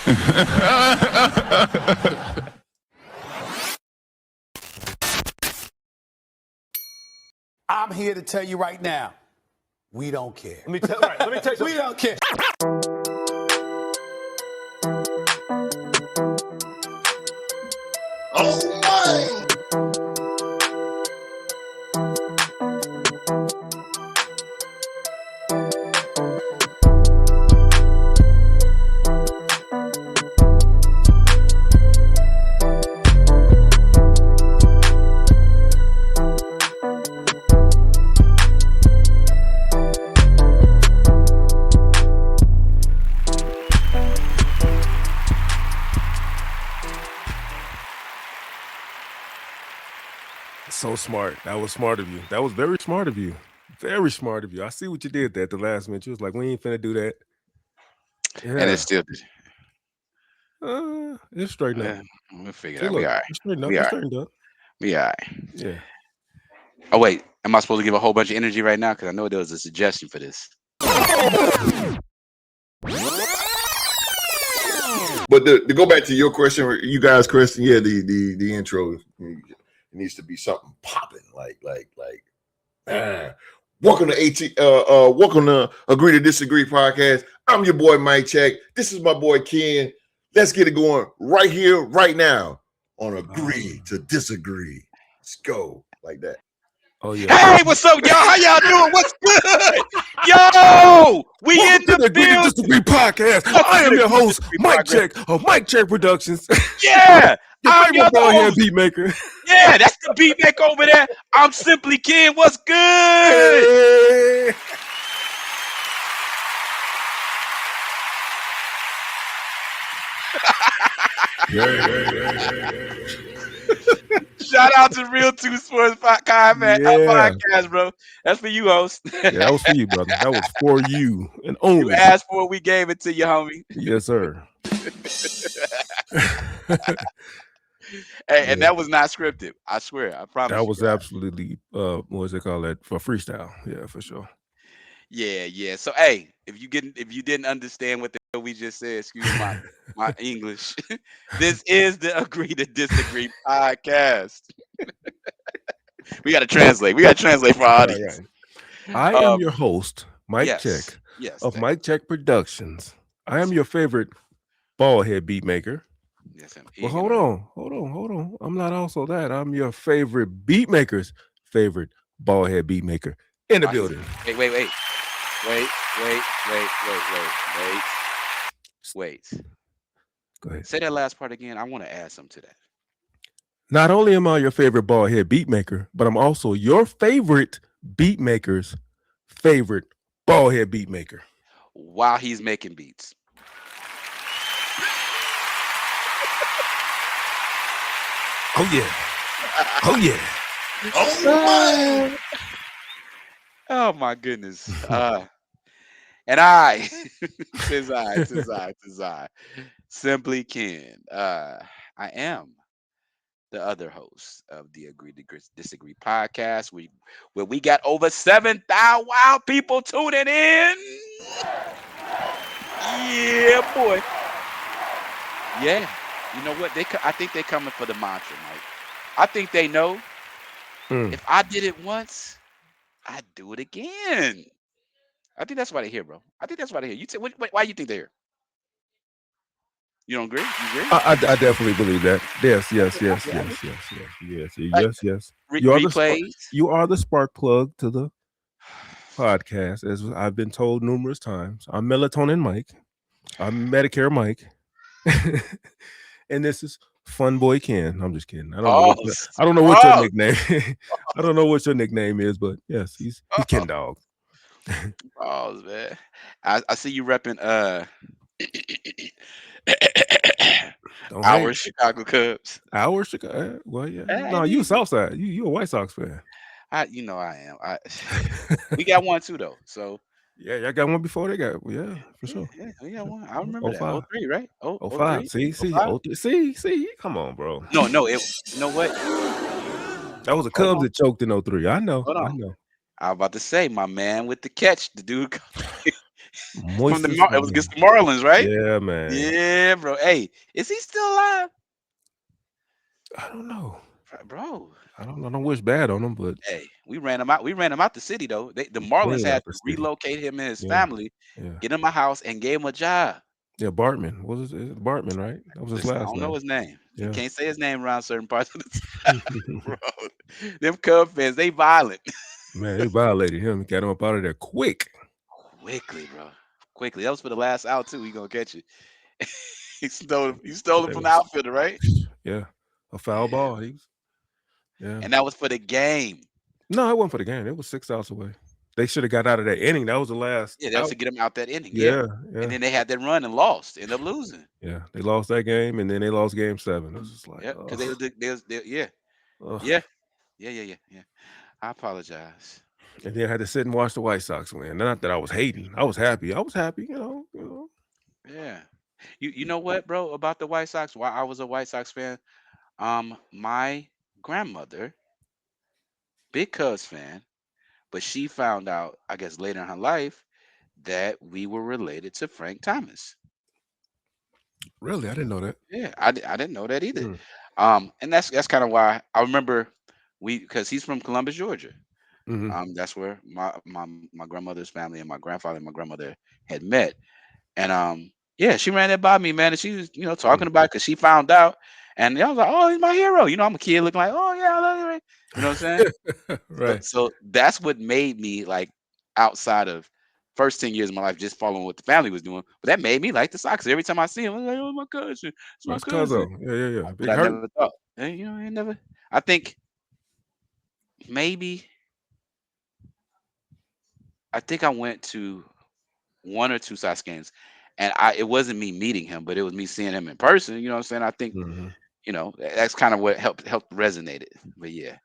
I'm here to tell you right now, we don't care. Let me tell you something. We don't care. Oh my! So smart. That was smart of you. That was very smart of you. Very smart of you. I see what you did there at the last minute. You was like, we ain't finna do that. Yeah. And it still did. It's straightened up. We'll figure See, it out. We look, all right. it's straightened up. We It's all right. straightened up. We all right. Yeah. Oh, wait. Am I supposed to give a whole bunch of energy right now? Because I know there was a suggestion for this. But to go back to your question, you guys' question, yeah, the intro needs to be something popping, like welcome to welcome to Agree to Disagree podcast. I'm your boy Mike Check. This is my boy Ken. Let's get it going right here, right now on Agree to Disagree. Let's go like that. Oh yeah. Hey, what's up, y'all? How y'all doing? What's good? Yo, we Welcome in to the Agree to building. Disagree podcast. I am your host, Mike Check of Mike Check Productions. Yeah, Your I'm your favorite bald head host. beat maker. Yeah, that's the beat back over there. I'm Simply Ken. What's good? Hey. Shout out to Real Two Sports podcast, bro. That's for you, host. Yeah, that was for you, brother. That was for you and You only. asked for it, we gave it to you, homie. Yes, sir. Hey, and that was not scripted. I swear. I promise. That was you, absolutely what was it called? That for freestyle. Yeah, for sure. Yeah. So, hey, if you didn't understand what the hell we just said, excuse my English. This is the Agree to Disagree podcast. We got to translate. We got to translate for our audience. Right. I am your host, Mike Check of Mike Check Productions. I am your favorite bald head beat maker. Yes, well, hold on. I'm not also that. I'm your favorite beat maker's favorite bald head beat maker in the building. Wait. Go ahead. Say that last part again. I want to add something to that. Not only am I your favorite bald head beat maker, but I'm also your favorite beat maker's favorite bald head beat maker. While he's making beats. Oh yeah. Oh yeah. Oh my. Oh my goodness. And I, tis I, Simply Ken. I am the other host of the Agree to Disagree podcast, where we got over 7,000 wild people tuning in. Yeah, boy. Yeah. You know what? I think they're coming for the mantra, Mike. I think they know if I did it once, I'd do it again. I think that's why they're here, bro. I think that's why they're here. Why you think they're here? You don't agree? You agree? I definitely believe that. Yes. You are the spark plug to the podcast, as I've been told numerous times. I'm Melatonin Mike. I'm Medicare Mike. And this is Fun Boy Ken. I'm just kidding. I don't know what your nickname. I don't know what your nickname is, but yes, he's Ken Dog. Oh man, I see you repping our Chicago Cubs. Our Chicago. Well, yeah. No, you Southside. You a White Sox fan. I am. We got one too though. So yeah, y'all got one before they got. Yeah, for sure. Yeah, we got one. I remember that. 03, right? 05. See. Come on, bro. No. You know what? That was the Cubs that choked in 03. I know. I was about to say, my man with the catch, the dude. Moises It was against the Marlins, right? Yeah, man. Yeah, bro. Hey, is he still alive? I don't know. Bro. I don't wish bad on him, but Hey, we ran him out. We ran him out the city though. The Marlins clean had out the to city. relocate him and his Yeah. family, Yeah. get him a house, and gave him a job. Yeah, Bartman. What was it? Bartman, right? That was his Listen, I last don't name. know his name. You Yeah. can't say his name around certain parts of the time, bro. Them Cub fans, they violent. Man, they violated him. Got him up out of there quick. Quickly, bro. Quickly. That was for the last out too. He gonna catch you. He stole it from the outfielder, right? Yeah. A foul ball. Yeah. And that was for the game. No, it wasn't for the game. It was 6 outs away. They should have got out of that inning. That was the last. Yeah, that was to get him out that inning. Yeah. And then they had that run and lost. Ended up losing. Yeah. They lost that game, and then they lost game 7. It was just like, Yeah, because yeah. ugh. Yeah. I apologize. And then I had to sit and watch the White Sox win. Not that I was hating. I was happy. You know. Yeah. You know what, bro, about the White Sox? Why I was a White Sox fan? My grandmother, big Cubs fan, but she found out, I guess, later in her life that we were related to Frank Thomas. Really? I didn't know that. Yeah, I didn't know that either. Mm. And that's kind of why I remember because he's from Columbus, Georgia. Mhm. That's where my grandmother's family and my grandfather and my grandmother had met. And yeah, she ran that by me, man. And she was, talking about it because she found out. And I was like, oh, he's my hero. I'm a kid looking like, oh yeah, I love you. You know what I'm saying? Right. So that's what made me like outside of first 10 years of my life just following what the family was doing. But that made me like the Sox. Every time I see him, I'm like, oh, my cousin. It's my That's cousin. Cuzzo. Yeah. But Big I hurt. never thought. I never. I think maybe. I think I went to 1 or 2 Sox games, and it wasn't me meeting him, but it was me seeing him in person. You know what I'm saying? I think Mhm. That's kind of what helped resonate it. But yeah,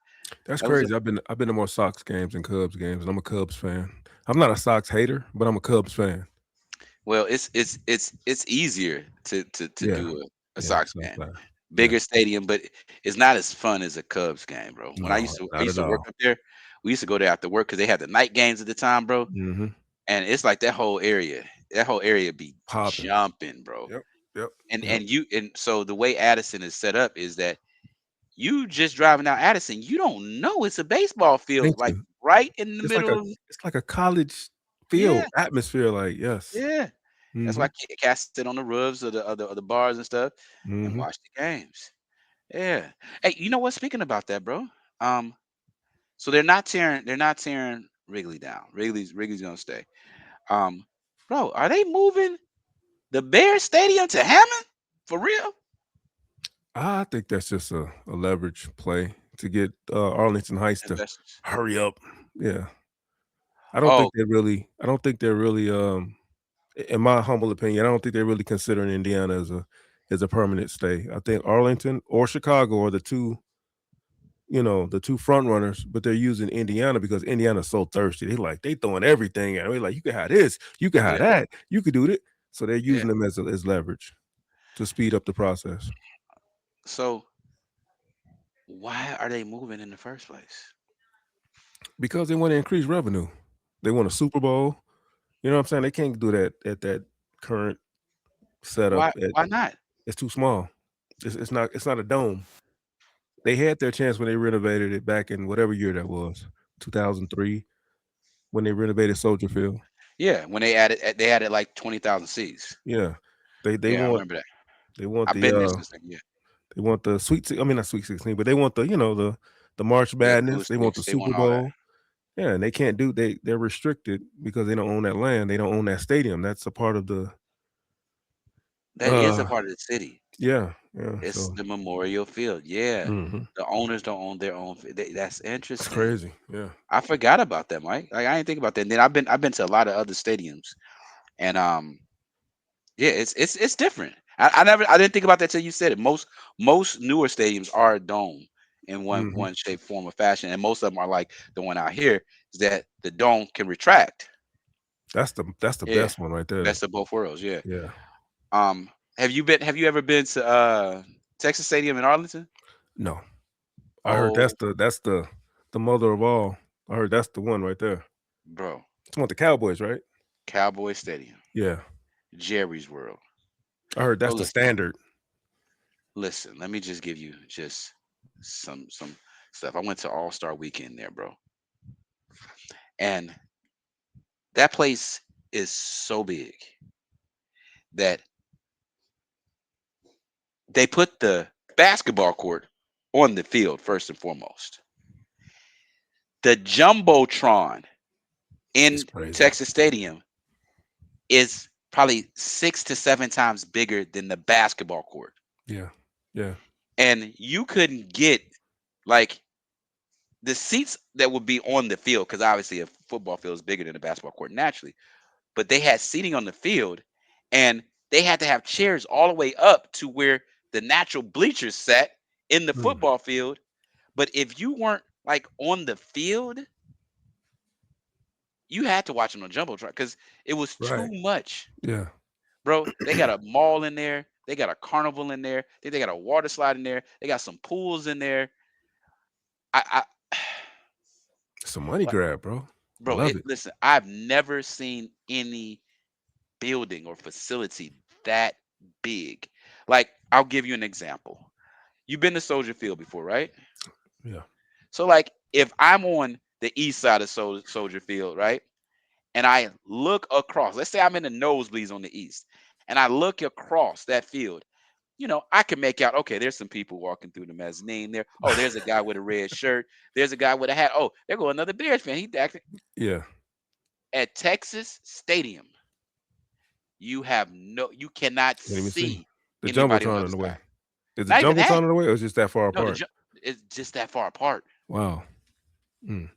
That's that was crazy. I've been to more Sox games than Cubs games, and I'm a Cubs fan. I'm not a Sox hater, but I'm a Cubs fan. well, it's easier to Yeah. do a Yeah, Sox Cubs game, fan. bigger stadium, but it's not as fun as a Cubs game, bro. When I No, used not at to work all. up there, we used to go there after work because they had the night games at the time, bro. Mhm. And it's like that whole area be Popping. jumping, bro. Yep. And so the way Addison is set up is that you just driving down Addison, you don't know it's a baseball field, Thank like you. right in the It's like middle of it's like a college yeah, field atmosphere, like, yes. yeah. That's why Mhm. cats sit on the roofs of the bars and stuff and Mhm. watch the games. Yeah. Hey, you know what? Speaking about that, bro. Um, so they're not tearing Wrigley down. Wrigley's gonna stay. Um, bro, are they moving the Bears Stadium to Hammond for real? I think that's just a leverage play to get Arlington Heights to Investors. hurry up. Yeah. I don't Oh, think they're really in my humble opinion, I don't think they're really considering Indiana as a permanent stay. I think Arlington or Chicago are the two front runners, but they're using Indiana because Indiana's so thirsty. They throwing everything at it. They're like, you can have this, you can have yeah, that, you could do it. So they're yeah. using them as leverage to speed up the process. So why are they moving in the first place? Because they want to increase revenue. They want a Super Bowl. You know what I'm saying? They can't do that at that current setup. Why not? It's too small. It's not a dome. They had their chance when they renovated it back in whatever year that was, 2003, when they renovated Soldier Field. Yeah, when they added like 20,000 seats. Yeah. They Yeah, I want remember that. they want I've been there the since then. Yeah, they want the not Sweet 16, but they want the March yeah, Madness. They want the they want Super all that. Bowl. Yeah, and they can't do they're restricted because they don't own that land. They don't own that stadium. That's a part of the That is a part of the city. yeah. It's So the Memorial Field. Yeah, mhm. the owners don't own their own. That's That's interesting. crazy. Yeah. I forgot about that, Mike. Like I didn't think about that. And then I've been to a lot of other stadiums, and yeah, it's different. I didn't think about that till you said it. Most newer stadiums are a dome in Mhm. one shape, form, or fashion, and most of them are like the one out here is that the dome can retract. That's the Yeah, best one right there. best of both worlds. Yeah. Yeah. Um, have you ever been to Texas Stadium in Arlington? No. I heard Oh, that's the mother of all. I heard that's the one right there. bro, It's one with the Cowboys, right? Cowboy Stadium, Yeah, Jerry's World. I heard Bro, that's the standard. listen, let me just give you just some stuff. I went to All-Star Weekend there, bro. And that place is so big that they put the basketball court on the field first and foremost. The Jumbotron It's in crazy. Texas Stadium is probably 6 to 7 times bigger than the basketball court. Yeah, yeah. And you couldn't get like the seats that would be on the field, because obviously a football field is bigger than a basketball court naturally, but they had seating on the field, and they had to have chairs all the way up to where the natural bleachers sat in the Mm, football field. But if you weren't like on the field, you had to watch them on Jumbotron because it was too right. much. Yeah. Bro, they got a mall in there. They got a carnival in there. They got a water slide in there. They got some pools in there. I It's a money like, grab, bro. I bro, love it. listen, I've never seen any building or facility that big. Like, I'll give you an example. You've been to Soldier Field before, right? Yeah. So, like, if I'm on the east side of Soldier Field, right, and I look across, let's say I'm in the nosebleeds on the east, and I look across that field, I can make out, okay, there's some people walking through the mezzanine there. Oh, there's a guy with a red shirt. There's a guy with a hat. Oh, there go another Bears fan. He acting Yeah. at Texas Stadium. You cannot Can't even see see the anybody on the jumbotron other in the way. side. Is the Not even that. jumbotron in the way, or is it just that far No, apart? it's just that far apart, Wow. Mm.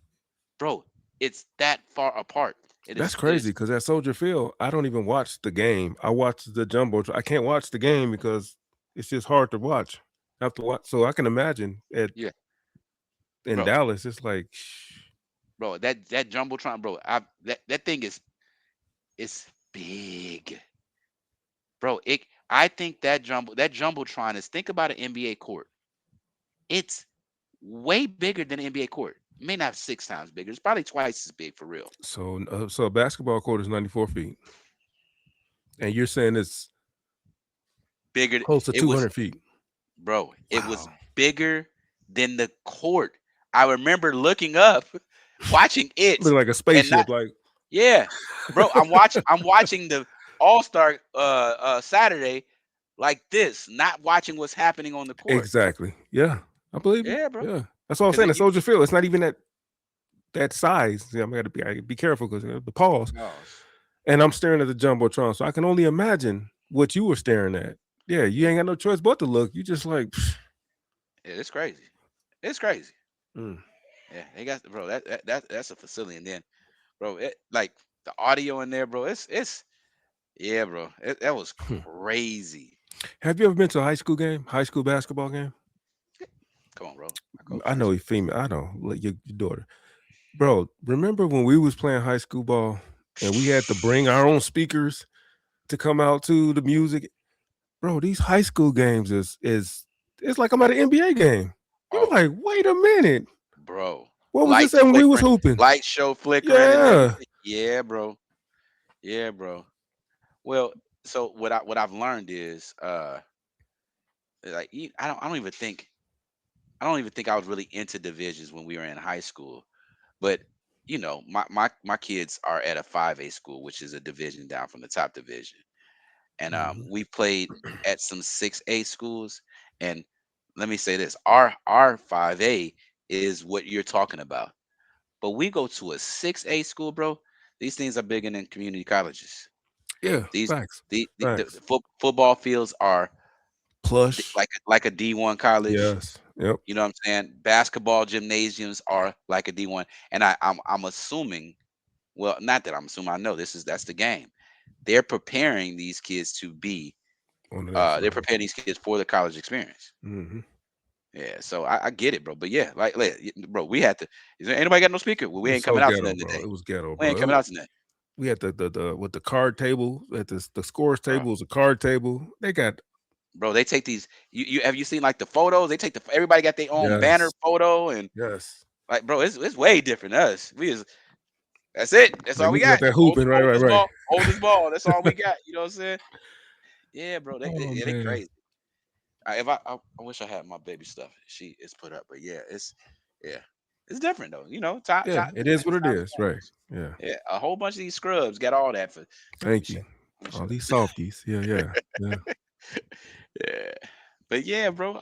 bro. It's that far apart. It That's is. It crazy is, because at Soldier Field, I don't even watch the game. I watch the jumbotron. I can't watch the game because it's just hard to watch. I have to watch, so I can imagine yeah, in bro, Dallas, it's like, bro. That jumbotron, bro. That thing is, it's big, bro. I think that jumbotron is, think about an NBA court. It's way bigger than an NBA court. It may not have 6 times bigger. It's probably twice as big for real. so a basketball court is 94 feet, and you're saying it's Bigger. close to It was, 200 feet. bro. It was Wow. bigger than the court. I remember looking up, watching it, Look like a and spaceship, not. like Yeah, bro. I'm watching the All-Star Saturday like this, not watching what's happening on the court. exactly. Yeah, I believe you. Yeah, bro. Yeah, that's what I'm saying. At Soldier Field, it's not even that size. Yeah, I gotta be careful because the pause. Oh, And I'm staring at the jumbotron, so I can only imagine what you were staring at. Yeah, you ain't got no choice but to look. You just like, yeah, it's crazy. It's crazy. mm. Yeah, they got, bro. That's a facility, and then, bro, like the audio in there, bro. It's yeah, bro. That was crazy. Have you ever been to a high school basketball game? Come on, bro. I coach I high know school. you're female. I know, like your daughter, bro. Remember when we was playing high school ball and we had to bring our own speakers to come out to the music, bro? These high school games is it's like I'm at an NBA game. You were Oh, like, wait a minute, bro. what was this Lights at when we was flickering, hooping? light show flickering, and Yeah, everything. Yeah, bro. Yeah, bro. Well, so what I've learned is, like, I don't even think I was really into divisions when we were in high school. But my kids are at a 5A school, which is a division down from the top division, and Mhm. we played at some 6A schools. And let me say this: our 5A is what you're talking about, but we go to a 6A school, bro. These things are bigger than community colleges. Yeah, These facts, the facts. football fields are Plush. like a D1 college. Yes. Yep. You know what I'm saying? Basketball gymnasiums are like a D1, and I'm assuming. Well, not that I'm assuming. I know that's the game. They're preparing these kids to be. On the next They're level. preparing these kids for the college experience. Mm-hmm. Yeah, so I get it, bro. But yeah, bro, we had to. Is there anybody got no speaker? Well, It we was ain't so coming out to ghetto, nothing bro. today. It was ghetto, We ain't bro. coming out to nothing, We had the with the card table at the scores bro. table was a card table. They got Bro, they take these. You have you seen like the photos? They take everybody got their own banner yes, photo, and yes. like, bro, it's way different than us. That's it. That's Like all we looking at got. that hooping, right. Oldest ball. That's all we got. You know what I'm saying? Yeah, bro. Oh They man. crazy. I wish I had my baby stuff. She is put up, but yeah, it's different though. You know, time, Yeah, it is what it time is. Right. Yeah. yeah, a whole bunch of these scrubs got all that for. Thank Shit. you. All these softies. Yeah. Yeah, but yeah, bro.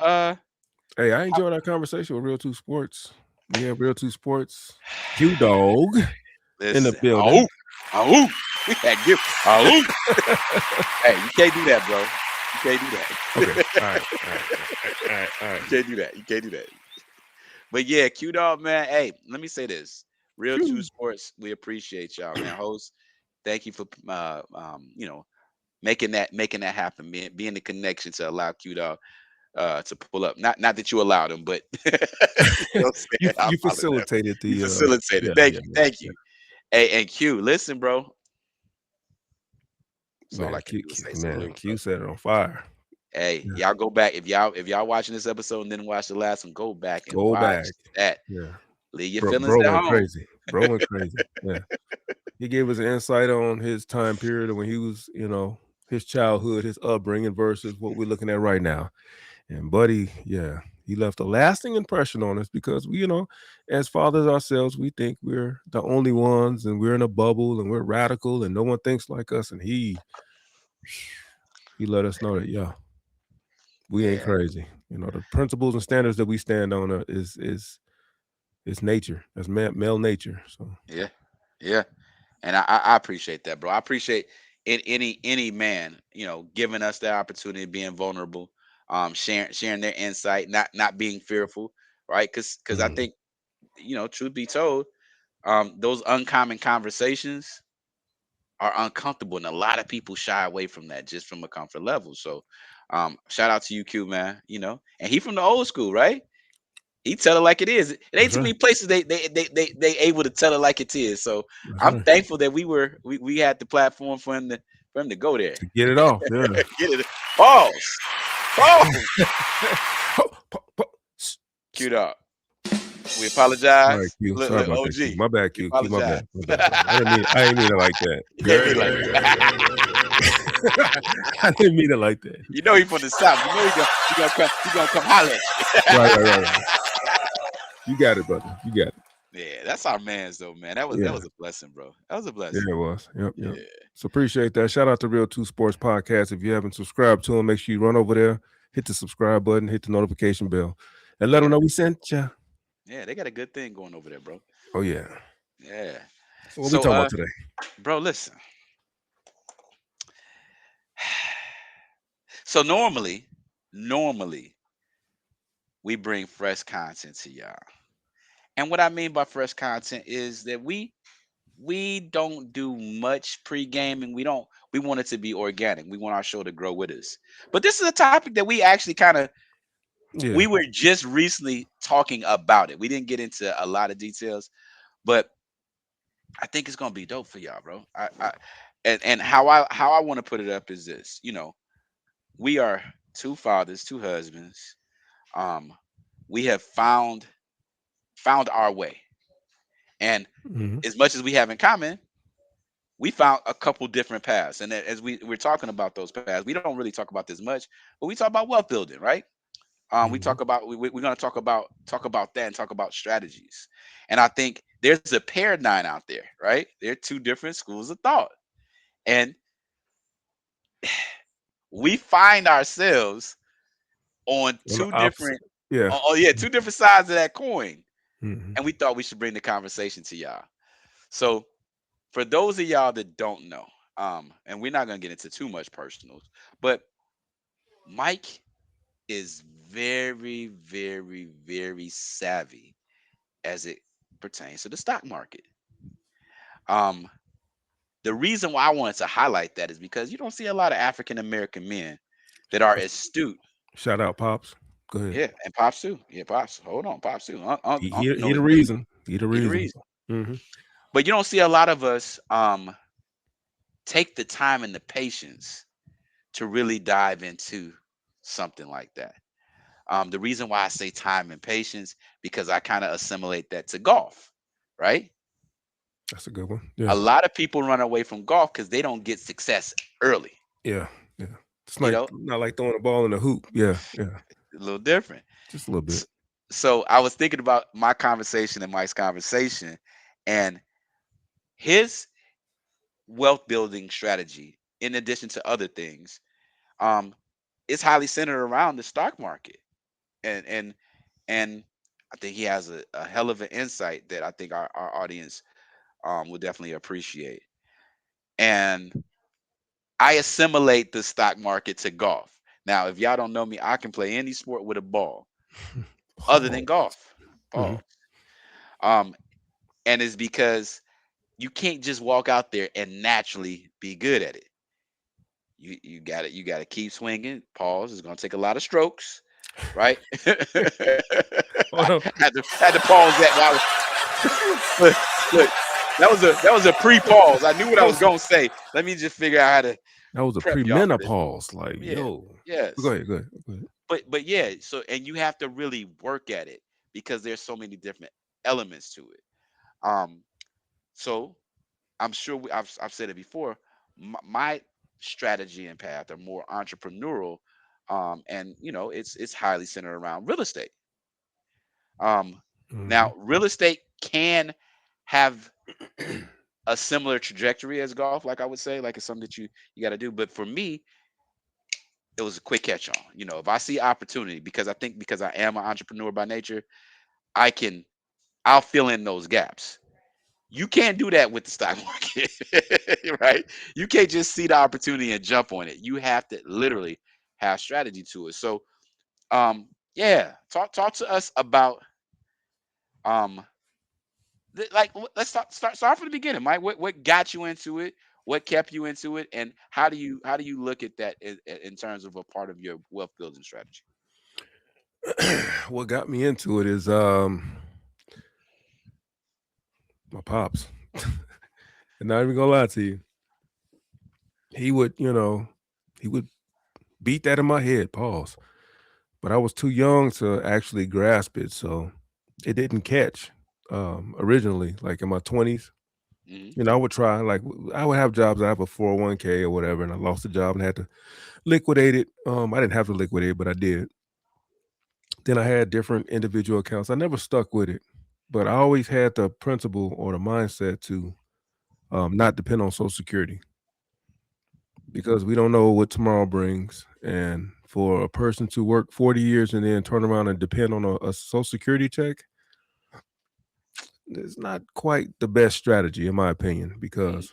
Hey, I enjoyed our conversation with Real 2 Sports. We have Real 2 Sports. Q Dog in the Listen, building. we had give. Hey, you can't do that, bro. You can't do that. Okay. All right. You can't do that. You can't do that. But yeah, Q Dog, man. Hey, let me say this. Real Q. 2 Sports, we appreciate y'all, man. Host, thank you for making that happen, man. Being the connection to allow Q Dog to pull up. Not that you allowed him, but you know what I'm saying? I You apologize. facilitated the You facilitated. Thank you. Hey, and Q, listen, bro. That's all Man, I can do is say some man, lyrics, Q bro. set it on fire. Hey, Yeah. y'all go back if y'all watching this episode and didn't watch the last one, go back and Go watch back. that. Yeah. Leave your Bro feelings at went home. crazy. Bro went crazy. Yeah. He gave us an insight on his time period when he was, his childhood, his upbringing versus what we're looking at right now. And Buddy, yeah, he left a lasting impression on us because we, as fathers ourselves, we think we're the only ones and we're in a bubble and we're radical and no one thinks like us. And he let us know that, yeah, we ain't crazy. The principles and standards that we stand on is nature. That's male nature. So Yeah. And I appreciate that, bro. I appreciate any man, giving us that opportunity, being vulnerable, sharing their insight, not being fearful, right? Because I think, truth be told, those uncommon conversations are uncomfortable, and a lot of people shy away from that just from a comfort level. So, shout out to you, Q, man. And he from the old school, right? He tell it like it is. It ain't That's too right. many places they able to tell it like it is. So That's I'm right. thankful that we had the platform for him to go there. To get it off, yeah. Get it. Pause. Queued up. We apologize. Sorry, Q. Sorry about that, Q. My bad, Q. My bad. I didn't mean it like that. I didn't mean it like that. You know he from the South. You know he gonna come holler at you. Right. You got it, brother. You got it. Yeah, that's our man's though, man. That was a blessing, bro. That was a blessing. Yeah, it was. Yep. Yeah. So appreciate that. Shout out to Real 2 Sports Podcast. If you haven't subscribed to him, make sure you run over there, hit the subscribe button, hit the notification bell, and let them know we sent you. Yeah, they got a good thing going over there, bro. Oh yeah. Yeah. So what we talking about today? Bro, listen. So normally, we bring fresh content to y'all. And what I mean by fresh content is that we don't do much pre-gaming. We want it to be organic. We want our show to grow with us. But this is a topic that we actually we were just recently talking about it. We didn't get into a lot of details, but I think it's gonna be dope for y'all, bro. And how I want to put it up is this. We are two fathers, two husbands. We have found our way, and as much as we have in common, we found a couple different paths. And as we're talking about those paths, we don't really talk about this much, but we talk about wealth building, right? We talk about we're going to talk about that and talk about strategies. And I think there's a paradigm out there, right? There are two different schools of thought, and we find ourselves on two different two different sides of that coin. And we thought we should bring the conversation to y'all. So for those of y'all that don't know, and we're not gonna get into too much personals, but Mike is very, very, very savvy as it pertains to the stock market. The reason why I wanted to highlight that is because you don't see a lot of African American men that are astute. Shout out, Pops. Go ahead. Yeah, and Pops too. Yeah, Pops. Hold on, Pops too. He the reason. He the reason. But you don't see a lot of us take the time and the patience to really dive into something like that. The reason why I say time and patience, because I kind of assimilate that to golf, right? That's a good one. A Yeah. lot of people run away from golf because they don't get success early. Yeah. Yeah. It's You like know, not like throwing a ball in a hoop. Yeah. Yeah. a little different. Just a little bit. So I was thinking about my conversation and Mike's conversation, and his wealth building strategy, in addition to other things, um, is highly centered around the stock market. And I think he has a hell of an insight that I think our audience will definitely appreciate. And I assimilate the stock market to golf. Now, if y'all don't know me, I can play any sport with a ball other than golf. Mhm. Ball. Um, and it's because you can't just walk out there and naturally be good at it. You got to keep swinging. Pause. It's gonna take a lot of strokes, right? Hold I on. had to pause that. Look, look, that was a pre-pause. I knew what I was gonna say. Let me just figure out how to That was a prep y'all for this. premenopause. Like, Yeah. yo. Yes. Go ahead. Go ahead. Go ahead. But yeah. So and you have to really work at it because there's so many different elements to it. Um. So I'm sure I've said it before. My strategy and path are more entrepreneurial, and it's highly centered around real estate. Um, Mhm. Now real estate can have a similar trajectory as golf, like I would say, like it's something that you got to do. But for me, it was a quick catch on. If I see opportunity, because I think because I am an entrepreneur by nature, I can I'll fill in those gaps. You can't do that with the stock market, right? You can't just see the opportunity and jump on it. You have to literally have strategy to it. So, yeah, talk to us about um, let's start from the beginning, Mike. What got you into it? What kept you into it? And how do you look at that in terms of a part of your wealth building strategy? What got me into it is my pops. And not even gonna lie to you. He would, he would beat that in my head, pause. But I was too young to actually grasp it, so it didn't catch originally, like in my 20s. Hmm. I would try, like I would have jobs. I have a 401k or whatever, and I lost the job and had to liquidate it. I didn't have to liquidate it, but I did. Then I had different individual accounts. I never stuck with it, but I always had the principle or the mindset to not depend on Social Security because we don't know what tomorrow brings. And for a person to work 40 years and then turn around and depend on a Social Security check, it's not quite the best strategy, in my opinion, Hmm. because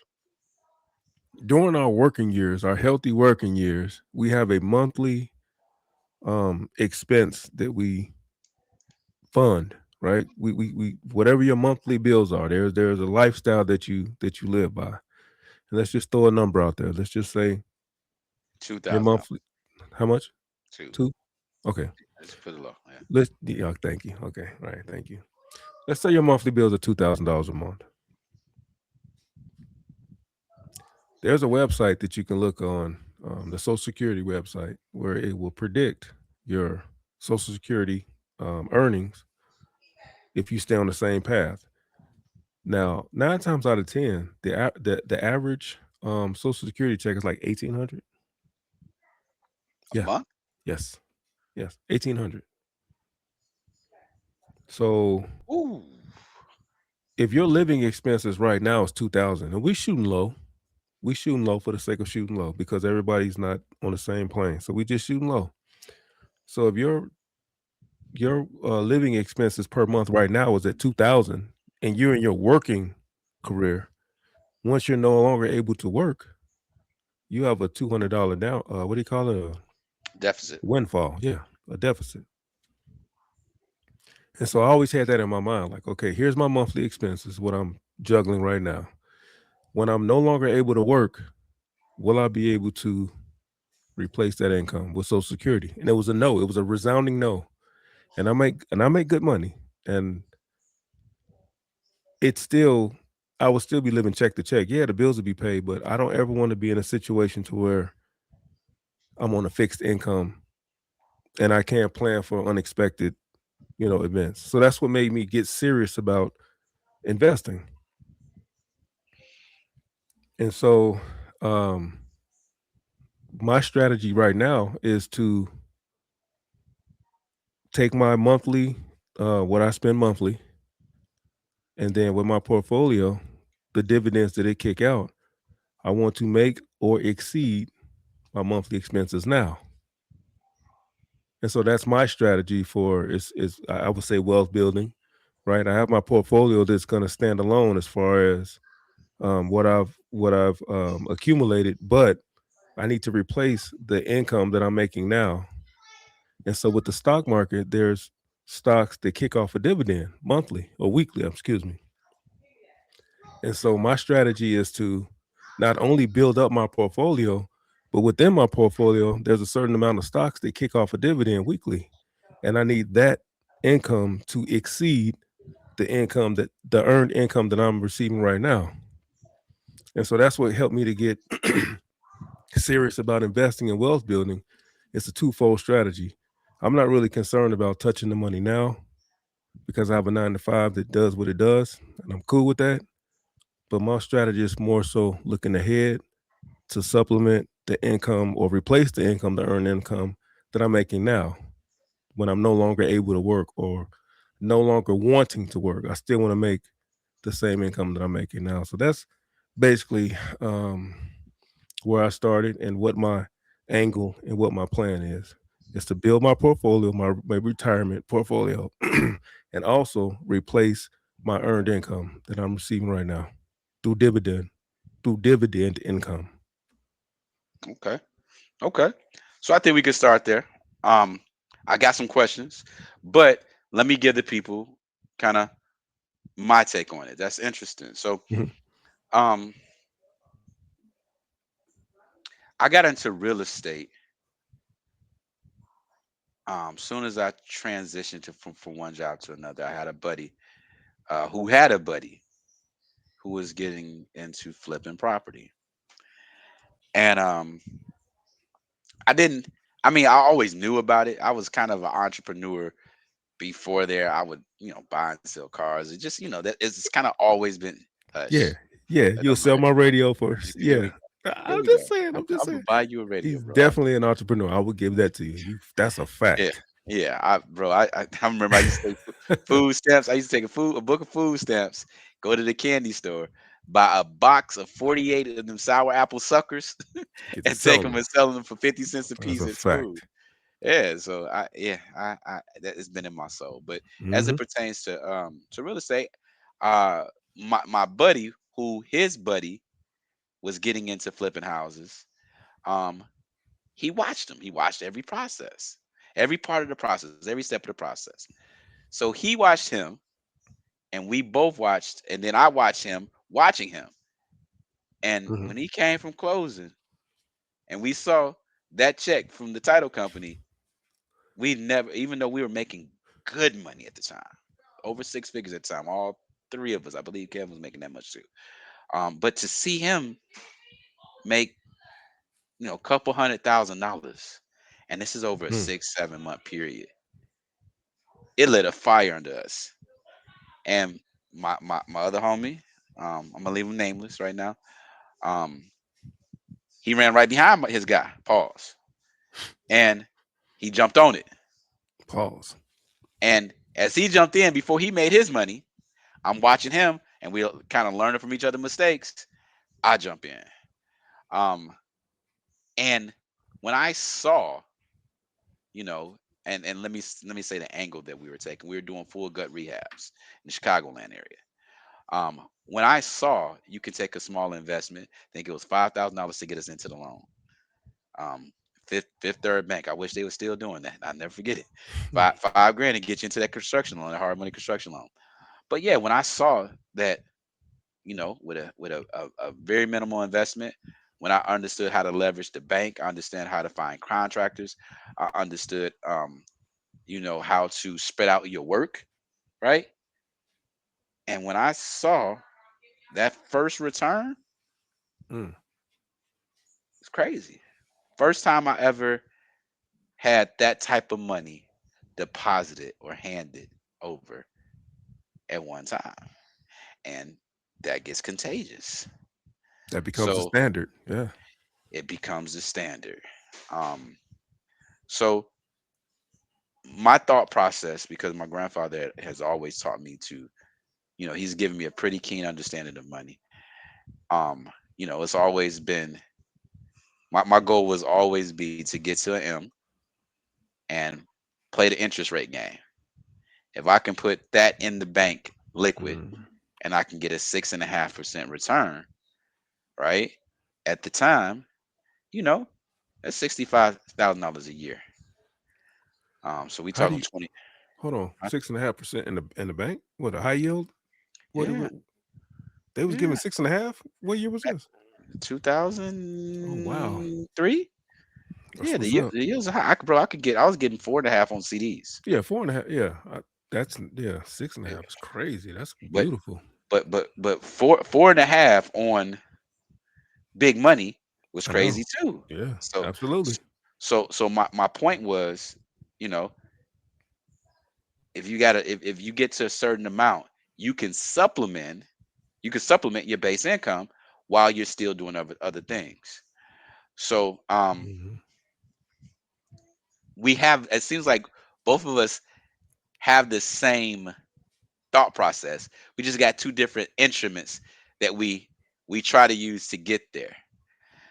during our working years, our healthy working years, we have a monthly expense that we fund, right? We whatever your monthly bills are, there's a lifestyle that you live by. And let's just throw a number out there. Let's just say your 2,000. monthly, how much? Two. Two? Okay. Let's put it low. Yeah. Thank you. Okay, all right, thank you. Let's say your monthly bills are $2,000 a month. There's a website that you can look on, the Social Security website, where it will predict your Social Security earnings if you stay on the same path. Now, 9 times out of 10, the average Social Security check is like 1,800. A Yeah, month. yes, yes, 1,800. So Ooh. if your living expenses right now is 2,000, and we shooting low for the sake of shooting low because everybody's not on the same plane. So we just shooting low. So if your living expenses per month right now is at 2,000, and you're in your working career, once you're no longer able to work, you have a $200 down. What do you call it? A Deficit. windfall. Yeah, a deficit. And so I always had that in my mind. Like, okay, here's my monthly expenses. What I'm juggling right now. When I'm no longer able to work, will I be able to replace that income with Social Security? And it was a no. It was a resounding no. And I make good money, and it's still I would still be living check to check. Yeah, the bills would be paid, but I don't ever want to be in a situation to where I'm on a fixed income and I can't plan for unexpected, events. So that's what made me get serious about investing. And so my strategy right now is to take my monthly, what I spend monthly, and then with my portfolio, the dividends that it kick out, I want to make or exceed my monthly expenses now. And so that's my strategy for is I would say wealth building, right? I have my portfolio that's going to stand alone as far as what I've accumulated, but I need to replace the income that I'm making now. And so with the stock market, there's stocks that kick off a dividend monthly or weekly, excuse me. And so my strategy is to not only build up my portfolio, but within my portfolio, there's a certain amount of stocks that kick off a dividend weekly. And I need that income to exceed the earned income that I'm receiving right now. And so that's what helped me to get serious about investing in wealth building. It's a twofold strategy. I'm not really concerned about touching the money now because I have a 9 to 5 that does what it does, and I'm cool with that. But my strategy is more so looking ahead to supplement the income or replace the income, the earned income that I'm making now when I'm no longer able to work or no longer wanting to work. I still want to make the same income that I'm making now. So that's basically where I started and what my angle and what my plan is to build my portfolio, my retirement portfolio, and also replace my earned income that I'm receiving right now through dividend income. Okay. So I think we can start there. I got some questions, but let me give the people kind of my take on it. That's interesting. So, Mhm. um, I got into real estate. Soon as I transitioned from one job to another, I had a buddy who had a buddy who was getting into flipping property, and I didn't. I mean, I always knew about it. I was kind of an entrepreneur before there. I would, buy and sell cars. It just, that it's kind of always been Yeah, hush. yeah. That You'll don't sell matter. my radio for Here we yeah. go. Here I'm we go. just saying. I'm, I'm just I'm gonna saying. buy you a radio, He's bro. definitely an entrepreneur. I would give that to you. That's a Yeah, fact. yeah. I remember I used to take food stamps. I used to take a book of food stamps, go to the candy store, buy a box of 48 of them sour apple suckers, Get to and take selling them them. and sell them for 50 cents a That's piece a at school. fact. Yeah, so I that has been in my soul. But as it Hmm. pertains to real estate, uh my buddy, who his buddy was getting into flipping houses, um, he watched him. He watched every process, every part of the process, every step of the process. So he watched him, and we both watched, and then I watched him watching him. And Hmm. when he came from closing, and we saw that check from the title company, we never, even though we were making good money at the time, over 6 figures at the time, all three of us, I believe Kevin was making that much too. But to see him make, a couple $100,000, and this is over a 6, 7 month period, it lit a fire under us. And my other homie, I'm gonna leave him nameless right now. Um, he ran right behind his guy, pause, and he jumped on it. Pause. And as he jumped in before he made his money, I'm watching him, and we kind of learning from each other mistakes. I jump in. Um, and when I saw, you know, and let me say the angle that we were taking. We were doing full gut rehabs in the Chicagoland area. When I saw you could take a small investment, I think it was $5,000 to get us into the loan. Um, Fifth Third Bank. I wish they were still doing that. I'll never forget it. Five grand to get you into that construction loan, that hard money construction loan. But yeah, when I saw that, with a very minimal investment, when I understood how to leverage the bank, I understand how to find contractors, I understood how to spread out your work, right? And when I saw that first return, Mm. it's crazy. First time I ever had that type of money deposited or handed over at one time. And that gets contagious. That becomes the So standard. Yeah. it becomes the standard. So my thought process, because my grandfather has always taught me to, he's given me a pretty keen understanding of money. It's always been my goal was always be to get to an M and play the interest rate game. If I can put that in the bank liquid Mm. and I can get a 6.5% return, right? At the time, you know, that's $65,000 a year. So we How do talking you 20. hold on? Huh? 6.5% in the bank? What a high yield? Yeah, They was giving yeah. 6.5? What year was At this? Oh wow. 2003. That's Yeah, what's up. the yields are high. I was getting 4.5 on CDs. Yeah, 4.5. Yeah. That's yeah, Yeah. 6.5 is crazy. That's But beautiful. but 4.5 on big money was I know. crazy too. Yeah, So absolutely. so my point was, you know, if you get to a certain amount, you can supplement your base income while you're still doing other things. So Mhm. it seems like both of us have the same thought process. We just got two different instruments that we try to use to get there.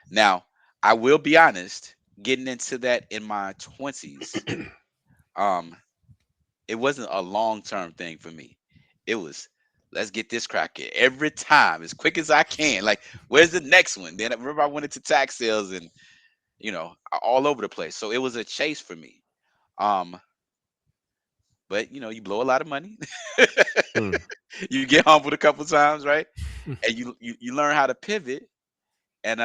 Now, I will be honest, getting into that in my 20s, um, it wasn't a long-term thing for me. It was let's get this crack every time as quick as I can. Like, where's the next one? Then I remember I went into tax sales and all over the place. So it was a chase for me. Um, but you blow a lot of money. Mm. You get humbled a couple times, right? And you learn how to pivot, and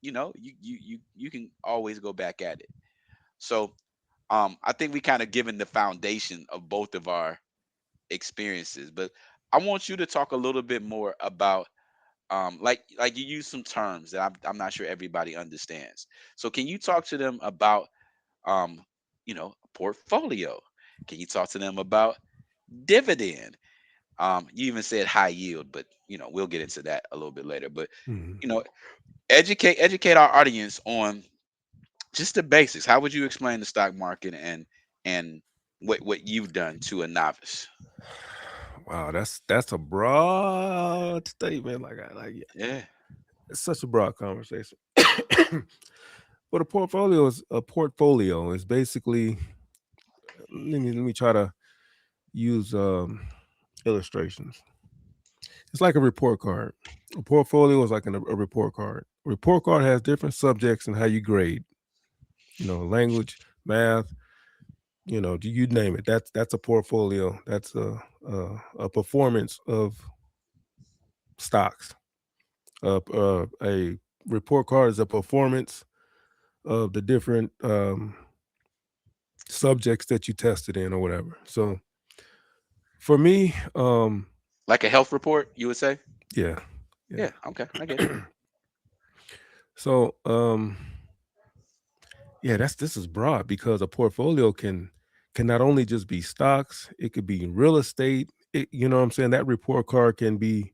you can always go back at it. So I think we kind of given the foundation of both of our experiences, but I want you to talk a little bit more about like you use some terms that I'm not sure everybody understands. So can you talk to them about um portfolio? Can you talk to them about dividend? You even said high yield, but we'll get into that a little bit later. But Mhm. you know, educate our audience on just the basics. How would you explain the stock market and what you've done to a novice? Wow, that's a broad statement. Yeah. It's such a broad conversation. But a portfolio is basically let me try to use illustrations. It's like a report card. A portfolio is like a report card. A report card has different subjects and how you grade. Language, math, you name it. That's a portfolio. That's a performance of stocks. A report card is a performance of the different subjects that you tested in or whatever. So for me, Like a health report, you would say? yeah, yeah. Yeah, okay, I get it. So yeah, this is broad because a portfolio can not only just be stocks, it could be real estate. You know what I'm saying? That report card can be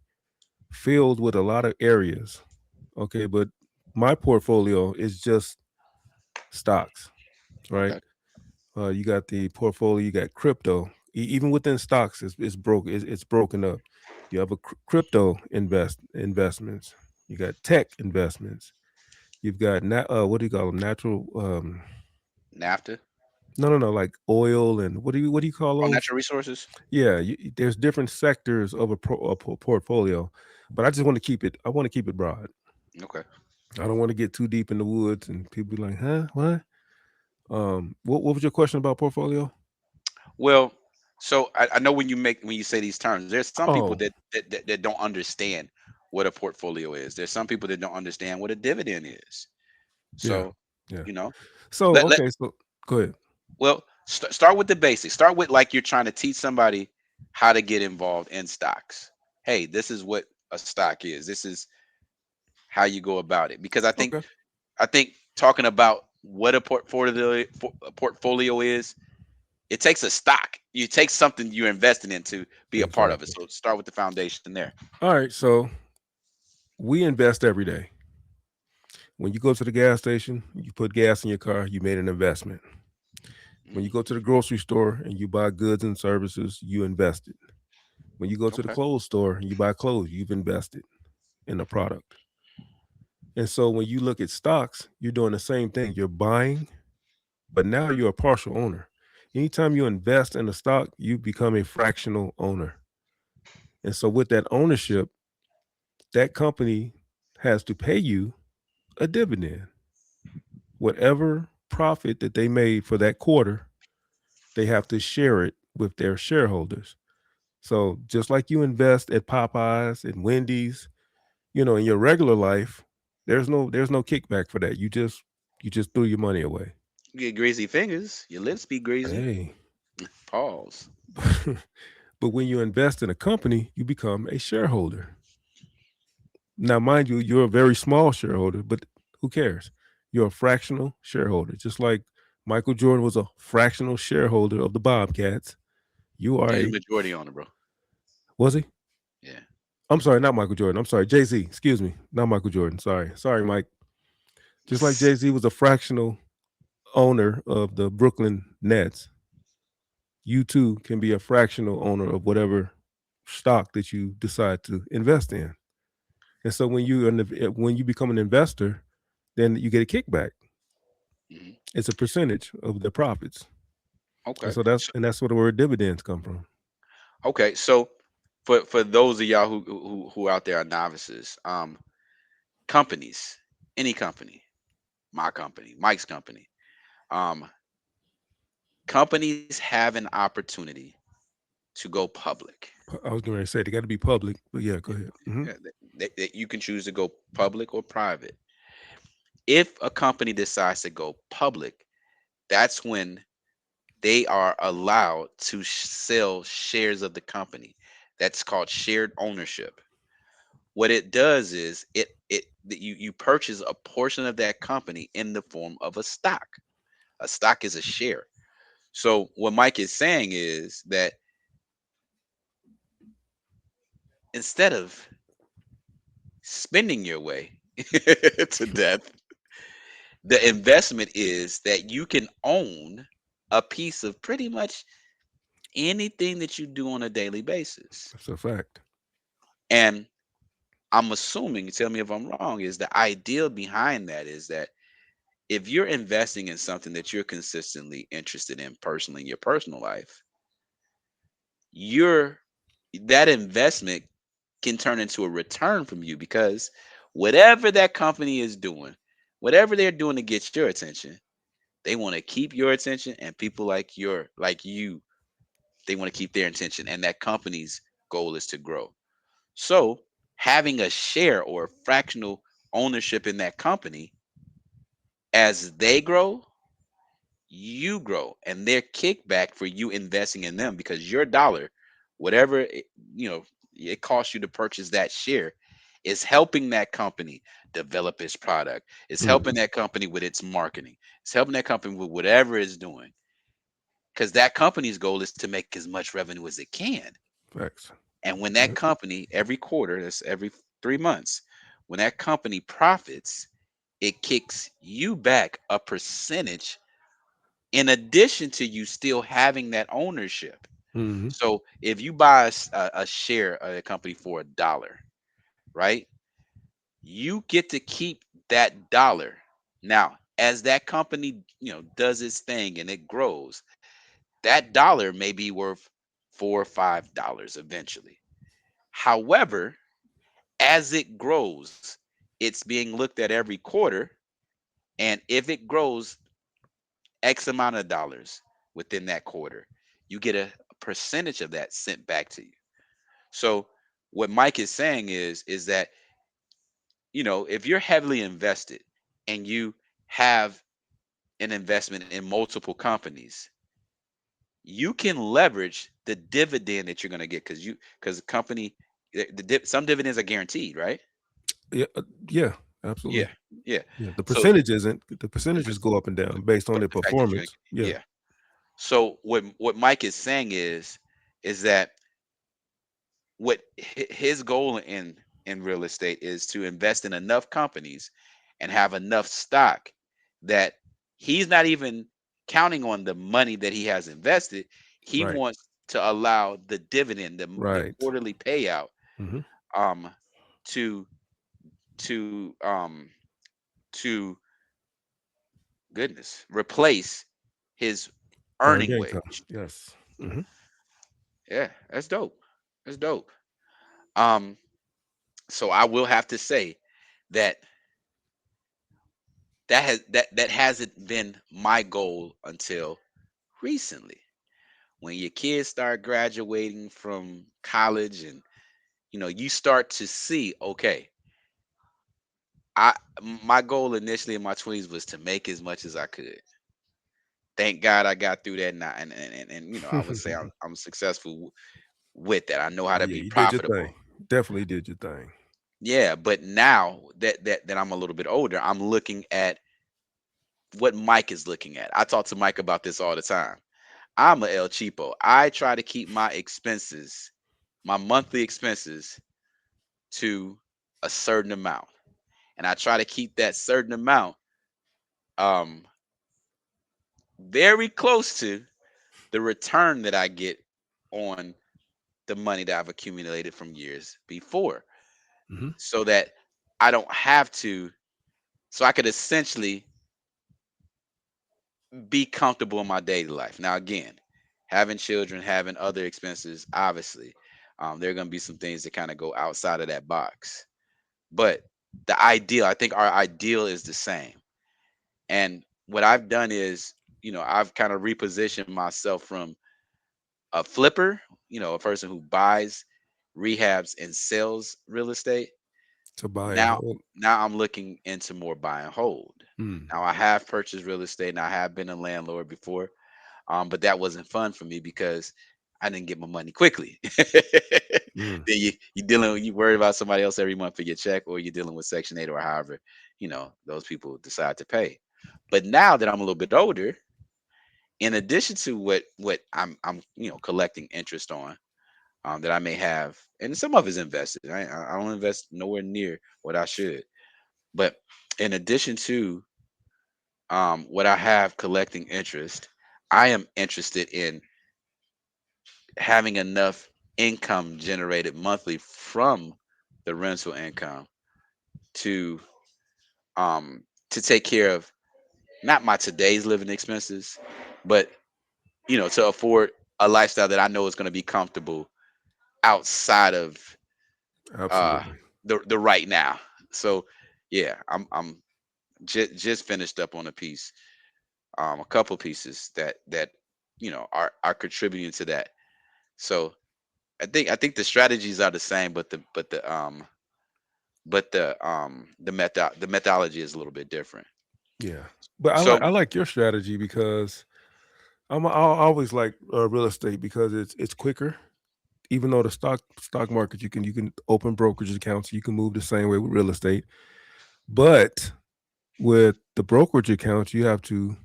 filled with a lot of areas. Okay, but my portfolio is just stocks, right? Okay. You got the portfolio, you got crypto. Even within stocks, it's broken up. You have a crypto investments. You got tech investments. You've got what do you call them? Natural NAFTA no, like oil and what do you call on those? natural resources? Yeah, there's different sectors of a portfolio, but I just want to keep it. I want to keep it broad. Okay. I don't want to get too deep in the woods and people be like, huh, what? What was your question about portfolio? Well, so I know when you say these terms, there's some people Oh, that don't understand what a portfolio is. There's some people that don't understand what a dividend is. yeah, So, yeah. you know, So let okay, so go ahead. well start with the basics. Start with like you're trying to teach somebody how to get involved in stocks. Hey, this is what a stock is. This is how you go about it. Because Okay, I think talking about what a portfolio is, it takes a stock. You take something you're investing in to be a part of it. exactly. So start with the foundation there. All right, so We invest every day. When you go to the gas station, you put gas in your car, you made an investment. When you go to the grocery store and you buy goods and services, you invested. When you go to the Okay. clothes store and you buy clothes, you've invested in a product. And so when you look at stocks, you're doing the same thing. You're buying, but now you're a partial owner. Anytime you invest in a stock, you become a fractional owner. And so with that ownership, that company has to pay you a dividend. Whatever profit that they made for that quarter, they have to share it with their shareholders. So just like you invest at Popeyes and Wendy's, in your regular life, there's no kickback for that. You just threw your money away. You get greasy fingers. Your lips be greasy. Hey. Pause. But when you invest in a company, you become a shareholder. Now, mind you, you're a very small shareholder, but who cares? You're a fractional shareholder. Just like Michael Jordan was a fractional shareholder of the Bobcats. You are He's a majority owner, bro. Was he? Yeah. I'm sorry, not Michael Jordan. I'm sorry, Jay-Z. Excuse me, not Michael Jordan. Sorry, Mike. Just like Jay-Z was a fractional owner of the Brooklyn Nets, you too can be a fractional owner of whatever stock that you decide to invest in. And so when you become an investor, then you get a kickback. Mhm. It's a percentage of the profits. Okay. And so that's where the word dividends come from. Okay. So for those of y'all who out there are novices, companies, any company, my company, Mike's company, um, companies have an opportunity to go public. I was going to say they got to be public, but yeah, go ahead. Yeah, that you can choose to go public or private. If a company decides to go public, that's when they are allowed to sell shares of the company. That's called shared ownership. What it does is you purchase a portion of that company in the form of a stock. A stock is a share. So what Mike is saying is that instead of spending your way to death, the investment is that you can own a piece of pretty much anything that you do on a daily basis. That's a fact. And I'm assuming, tell me if I'm wrong, is the idea behind that is that if you're investing in something that you're consistently interested in personally in your personal life, your that investment can turn into a return from you because whatever that company is doing, whatever they're doing to get your attention, they want to keep your attention and people like you, they want to keep their attention and that company's goal is to grow. So, having a share or fractional ownership in that company as they grow, you grow and their kickback for you investing in them because your dollar, whatever it costs you to purchase that share, is helping that company develop its product. It's helping that company with its marketing. It's helping that company with whatever it's doing because that company's goal is to make as much revenue as it can. Facts. And when that company every quarter, that's every 3 months, when that company profits, it kicks you back a percentage in addition to you still having that ownership. Mm-hmm. So if you buy a share of a company for $1, right? You get to keep that dollar. Now, as that company, does its thing and it grows, that dollar may be worth $4 or $5 eventually. However, as it grows, it's being looked at every quarter, and if it grows X amount of dollars within that quarter, you get a percentage of that sent back to you. So what Mike is saying is that if you're heavily invested and you have an investment in multiple companies, you can leverage the dividend that you're going to get because the company some dividends are guaranteed, right? Yeah, absolutely. Yeah, yeah. Yeah, the So percentages go up and down based on but their the fact that you're performance. Yeah. yeah. So what Mike is saying is that what his goal in real estate is to invest in enough companies and have enough stock that he's not even counting on the money that he has invested. He Right. wants to allow the dividend, the Right. quarterly payout, hmm um, to to um to replace his Earned earning income. wage. Yes. hmm Yeah, that's dope. That's dope. Um, so I will have to say that that hasn't been my goal until recently. When your kids start graduating from college and you start to see, okay, I my goal initially in my 20s was to make as much as I could. Thank God I got through that now, and I would say I'm successful with that. I know how to Yeah, be you did your thing. profitable. Definitely did your thing. Yeah, but now that I'm a little bit older, I'm looking at what Mike is looking at. I talk to Mike about this all the time. I'm a El Cheapo. I try to keep my expenses, my monthly expenses, to a certain amount, and I try to keep that certain amount um very close to the return that I get on the money that I've accumulated from years before, hmm so that I don't have to, so I could essentially be comfortable in my daily life. Now, again, having children, having other expenses, obviously, there are going to be some things that kind of go outside of that box. But the ideal, I think our ideal is the same. And what I've done is, I've kind of repositioned myself from a flipper, a person who buys, rehabs, and sells real estate. To buy and Now, hold. now I'm looking into more buy and hold. Mm. Now I have purchased real estate and I have been a landlord before. But that wasn't fun for me because I didn't get my money quickly. Mm. Then you worried about somebody else every month for your check, or you're dealing with Section 8 or however, those people decide to pay. But now that I'm a little bit older, in addition to what I'm collecting interest on, that I may have, and some of it's invested. I don't invest nowhere near what I should. But in addition to what I have collecting interest, I am interested in having enough income generated monthly from the rental income to take care of not my today's living expenses, but to afford a lifestyle that I know is going to be comfortable outside of uh Absolutely. the right now. So yeah, I'm just finished up on a couple pieces that are contributing to that. So I think the strategies are the same, but the methodology is a little bit different. Yeah. But So I like your strategy because I always like real estate because it's quicker. Even though the stock market you can open brokerage accounts, you can move the same way with real estate. But with the brokerage accounts, you have to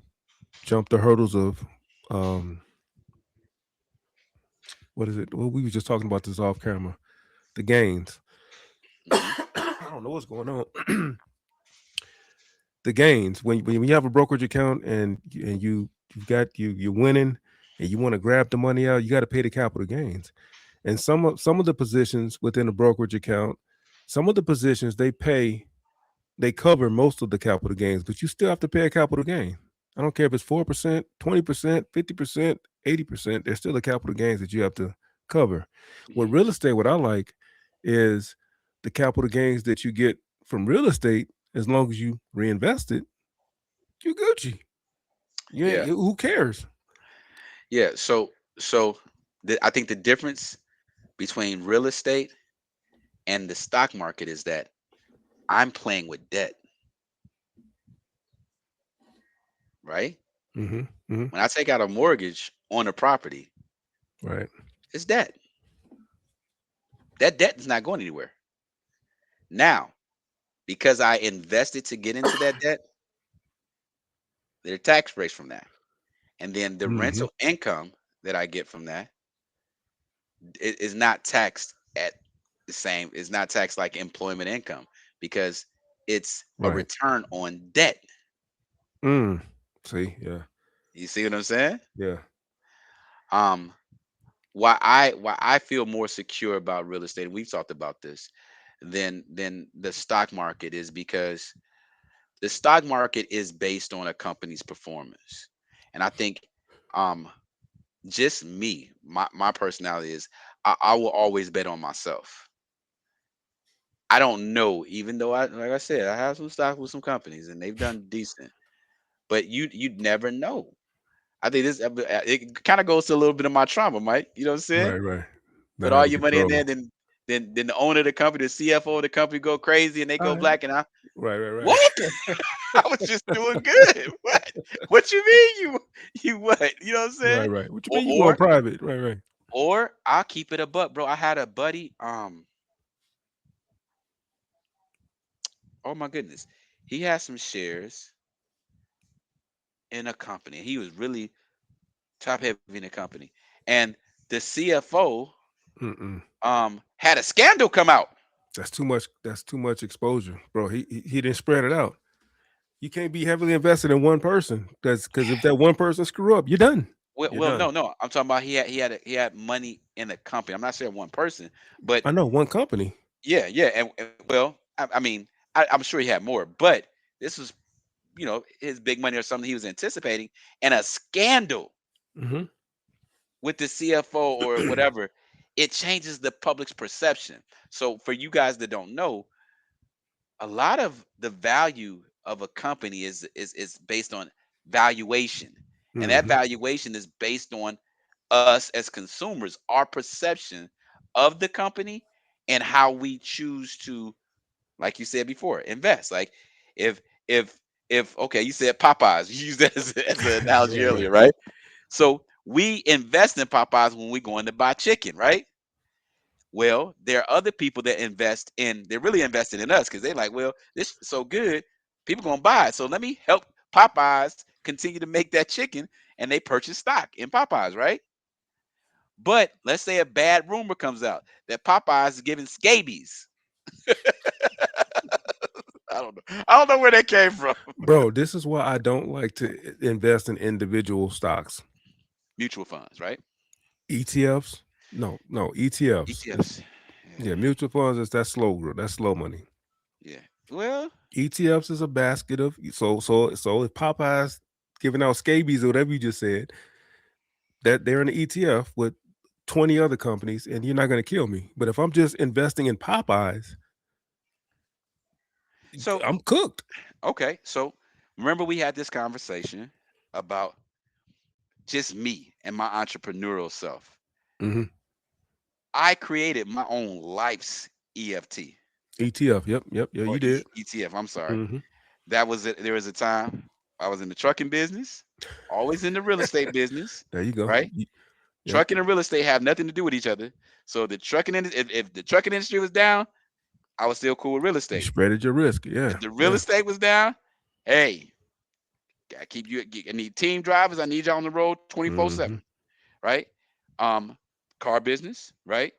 jump the hurdles of um what is it? Well, we were just talking about this off camera. The gains. mhm, I don't know what's going on. The gains when you have a brokerage account and you've got you're winning and you want to grab the money out, you got to pay the capital gains. And some of the positions within a brokerage account, some of the positions they cover most of the capital gains, but you still have to pay a capital gain. I don't care if it's 4%, 20%, 50%, 80%, there's still a capital gains that you have to cover. With mhm. real estate, what I like is the capital gains that you get from real estate, as long as you reinvest it, you Gucci. Yeah, Who cares? yeah. So I think the difference between real estate and the stock market is that I'm playing with debt, right? hmm hmm When I take out a mortgage on a property, Right. it's debt. That debt is not going anywhere. Now, because I invested to get into that debt, there are tax breaks from that. And then the hmm rental income that I get from that is not taxed at the same. It's not taxed like employment income because it's a Right. return on debt. See, yeah, You see what I'm saying? yeah. Um, why I feel more secure about real estate, and we've talked about this, than the stock market is because the stock market is based on a company's performance. And I think um just me, my personality is I will always bet on myself. I don't know, even though I like I said, I have some stock with some companies and they've done decent, but you'd never know. I think this it kind of goes to a little bit of my trauma, Mike. You know what I'm saying? Right, right. Know Put how all to your money in there, control. then the owner of the company, the CFO of the company go crazy and they go All right. black and I Right, right, right. what? I was just doing good. What? What you mean you what? You know what I'm Right, saying? right. What you Or mean you going or private? Right, right. or I'll keep it a buck, bro. I had a buddy. Oh my goodness, he had some shares in a company. He was really top heavy in the company, and the CFO Mm-mm. had a scandal come out. That's too much. That's too much exposure, bro. He didn't spread it out. You can't be heavily invested in one person. That's because if that one person screw up, you're done. You're Well, done. no. I'm talking about he had money in the company. I'm not saying one person, but I know one company. yeah, and well, I mean, I'm sure he had more, but this was his big money or something he was anticipating, and a scandal Mm-hmm. with the CFO or whatever, it changes the public's perception. So for you guys that don't know, a lot of the value of a company is based on valuation. And that Mm-hmm. valuation is based on us as consumers, our perception of the company and how we choose to, like you said before, invest. Like if if if okay, you said Popeyes, you used that as an analogy Right, right. earlier, right? So we invest in Popeyes when we're going to buy chicken, right? Well, there are other people that they're really invested in us because they're like, well, this is so good, people gonna buy it. So let me help Popeyes continue to make that chicken, and they purchase stock in Popeyes, right? But let's say a bad rumor comes out that Popeyes is giving scabies. I don't know where that came from. Bro, this is why I don't like to invest in individual stocks. Mutual funds, right? ETFs? No, ETFs. ETFs. Yeah, mutual funds is that slow growth. That's slow money. Yeah. Well, ETFs is a basket of so if Popeyes giving out scabies or whatever you just said, that they're in an ETF with 20 other companies, and you're not going to kill me. But if I'm just investing in Popeyes, so I'm cooked. okay. So remember we had this conversation about just me and my entrepreneurial self. Mm-hmm. I created my own life's EFT ETF. Yep. Yeah, or you did. ETF. I'm sorry. Mm-hmm. That was it. There was a time I was in the trucking business, always in the real estate business, There you go. right? Yep. Trucking and real estate have nothing to do with each other. So the trucking if the trucking industry was down, I was still cool with real You estate. spreaded your risk. Yeah. If the real estate was down, hey, I keep you. I need team drivers. I need y'all on the road Mm-hmm. 24/7, right? Um, car business, right?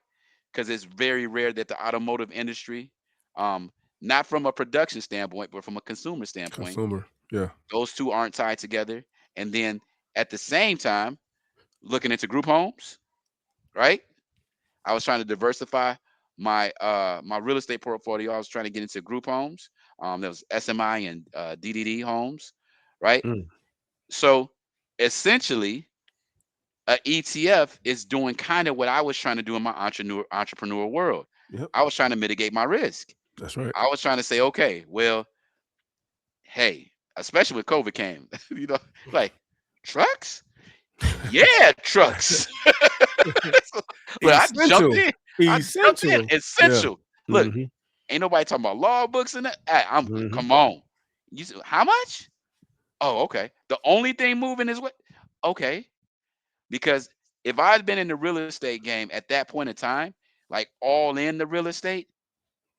Because it's very rare that the automotive industry, um, not from a production standpoint, but from a consumer standpoint, Consumer. Yeah. those two aren't tied together. And then at the same time, looking into group homes, right? I was trying to diversify my real estate portfolio. I was trying to get into group homes. There was SMI and DDD homes, right? Mm. So essentially, a ETF is doing kind of what I was trying to do in my entrepreneur world. Yep. I was trying to mitigate my risk. That's right. I was trying to say, okay, well, hey, especially when COVID came, like trucks, yeah, trucks. Look, I jumped Essential. in. I jumped in. Essential. Yeah. Essential. Look, Mm-hmm. ain't nobody talking about law books and that. I'm Mm-hmm. come on. How much? Oh, okay. The only thing moving is what? Okay, because if I'd been in the real estate game at that point in time, like all in the real estate,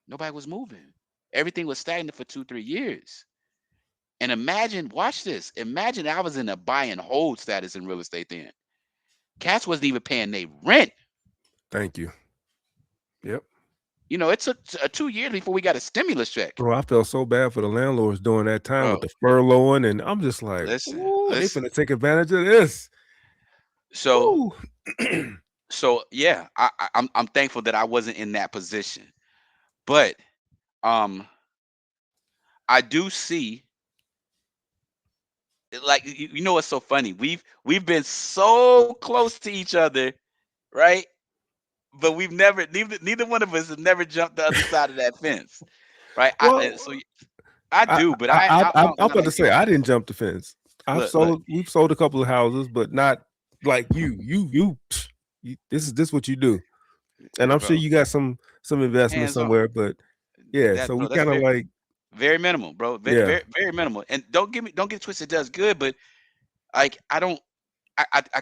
nobody was moving. Everything was stagnant for 2, 3 years. And imagine, watch this. Imagine I was in a buy and hold status in real estate then. Cats wasn't even paying their rent. Thank you. Yep. You know, it's a 2 years before we got a stimulus check. Bro, I felt so bad for the landlords during that time with Bro, the furloughing, and I'm just like, listen, ooh, they listen. finna take advantage of this. So Ooh. yeah, I'm thankful that I wasn't in that position. But I do see, like, you know what's so funny? We've been so close to each other, right? But we've never, neither one of us has never jumped the other side of that fence, right? Well, I do, but I I'm don't about to like say you. I didn't jump the fence. Look, We've sold a couple of houses, but not like you. This is what you do, and I'm sure bro, you got some investment hands on. somewhere. But yeah, That so we bro, that's kind of like very minimal, bro. yeah. Very minimal. And don't get it twisted. It does good, but like I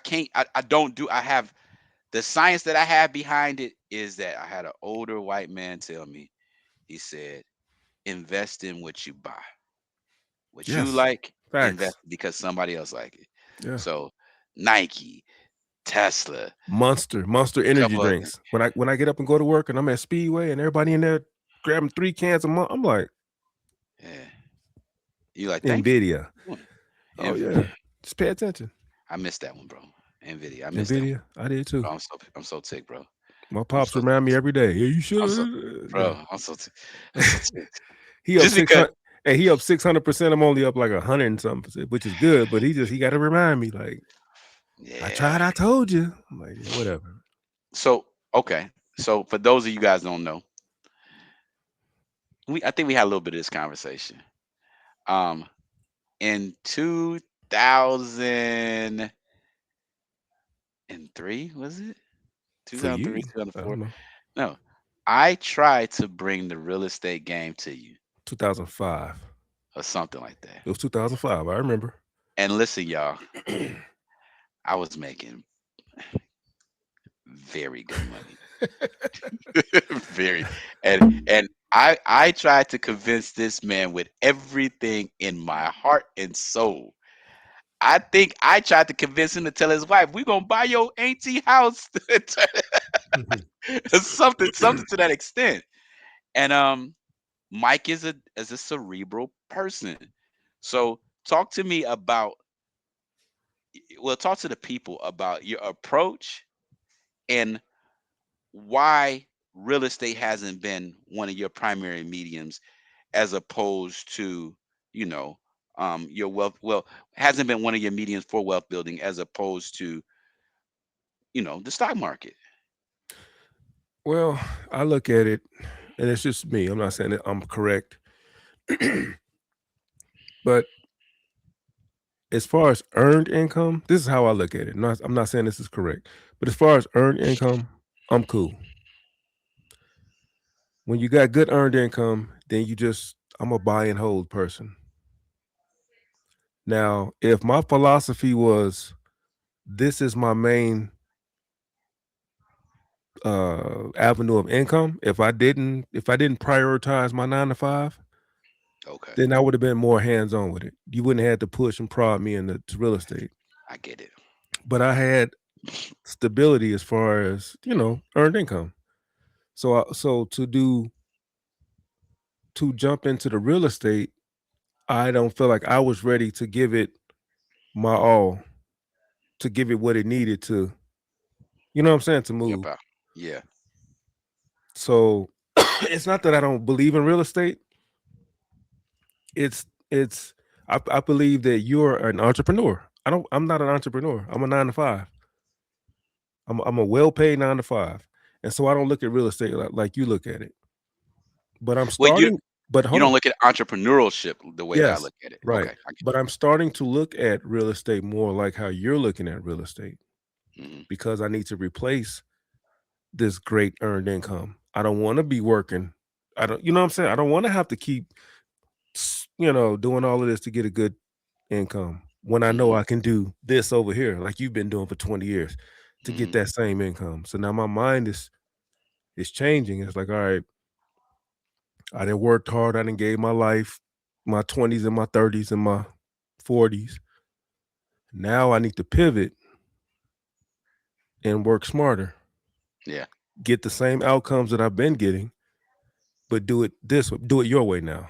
can't. I don't do. I have the science that I have behind it is that I had an older white man tell me. He said, "Invest in what you buy. What you Yes, like, facts. invest because somebody else like it." Yeah, So Nike, Tesla, Monster energy couple of things. drinks. When I get up and go to work and I'm at Speedway and everybody in there grabbing 3 cans a month, I'm like Yeah. You like, thank you. Nvidia. Oh Nv- yeah, just pay attention. I missed that one, bro. Nvidia. I missed that one. Nvidia, I did too. Bro, I'm so ticked, bro. My I'm pops so remind me every day. Yeah, you I'm so should. Yeah. bro. I'm so ticked. He up Just because 600. Hey, he up 600%. I'm only up like 100 and something, which is good. But he got to remind me, like, I yeah. tried. I told you. I'm like, yeah, whatever. So okay. So for those of you guys don't know, I think we had a little bit of this conversation. In 2003, was it? For 2003, you, I 2004? don't know. No. I tried to bring the real estate game to you 2005. or something like that. It was 2005. I remember. And listen, y'all, I was making very good money. Very. And I tried to convince this man with everything in my heart and soul. I think I tried to convince him to tell his wife, "We're gonna buy your auntie house," something to that extent. And Mike is a cerebral person. So talk to me about, well, talk to the people about your approach and why real estate hasn't been one of your primary mediums as opposed to, you know, your wealth, well, hasn't been one of your mediums for wealth building as opposed to, the stock market. Well, I look at it, and it's just me. I'm not saying that I'm correct, but as far as earned income, this is how I look at it. I'm not saying this is correct, but as far as earned income, I'm cool. When you got good earned income, then I'm a buy and hold person. Now, if my philosophy was this is my main avenue of income, if I didn't prioritize my 9 to 5, Okay, then I would have been more hands-on with it. You wouldn't have had to push and prod me into real estate. I get it. But I had stability as far as, earned income. So to jump into the real estate, I don't feel like I was ready to give it my all, to give it what it needed to, you know what I'm saying, to move. Yeah. So it's not that I don't believe in real estate. It's I believe that you're an entrepreneur. I'm not an entrepreneur. I'm a 9 to 5. I'm a well-paid 9 to 5. And so I don't look at real estate like you look at it. But I'm Well, starting but you hold don't on. look at entrepreneurship the way that I Yes, look at it. right. Okay. But I'm starting to look at real estate more like how you're looking at real estate, Mhm. because I need to replace this great earned income. I don't want to be working. You know what I'm saying? I don't want to have to keep, doing all of this to get a good income when I know Mhm. I can do this over here, like you've been doing for 20 years, to get Mhm. that same income. So now my mind is changing. It's like, all right, I done worked hard. I done gave my life, my 20s and my 30s and my 40s. Now I need to pivot and work smarter. Yeah. Get the same outcomes that I've been getting, but do it your way now.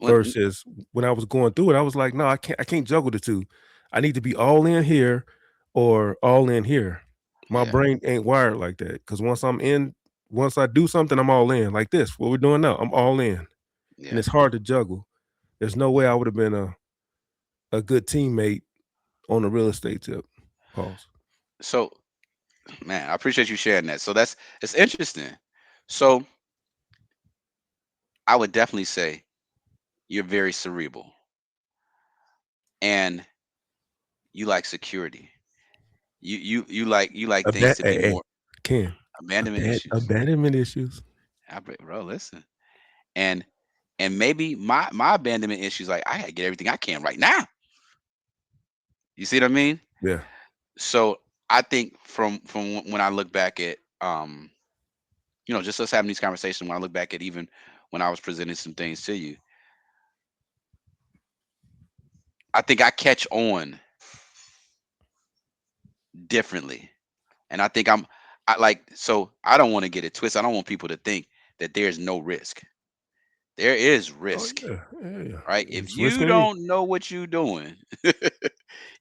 Well, Versus when I was going through it, I was like, no, I can't juggle the two. I need to be all in here or all in here. My yeah, brain ain't wired like that. Because once I do something, I'm all in. Like this, what we're doing now, I'm all in. And yeah. it's hard to juggle. There's no way I would have been a good teammate on the real estate tip. Pause. So, man, I appreciate you sharing that. So it's interesting. So I would definitely say you're very cerebral and you like security. You like things to be Hey, more Ken, abandonment issues. abandonment issues. Bro, listen. And maybe my abandonment issues, like I gotta get everything I can right now. You see what I mean? Yeah. So I think from when I look back at just us having these conversations, when I look back at even when I was presenting some things to you, I think I catch on differently. And I think I don't want to get it twisted. I don't want people to think that there's no risk. There is Oh risk, yeah. Yeah. right? If It's you risky. don't know what you're doing,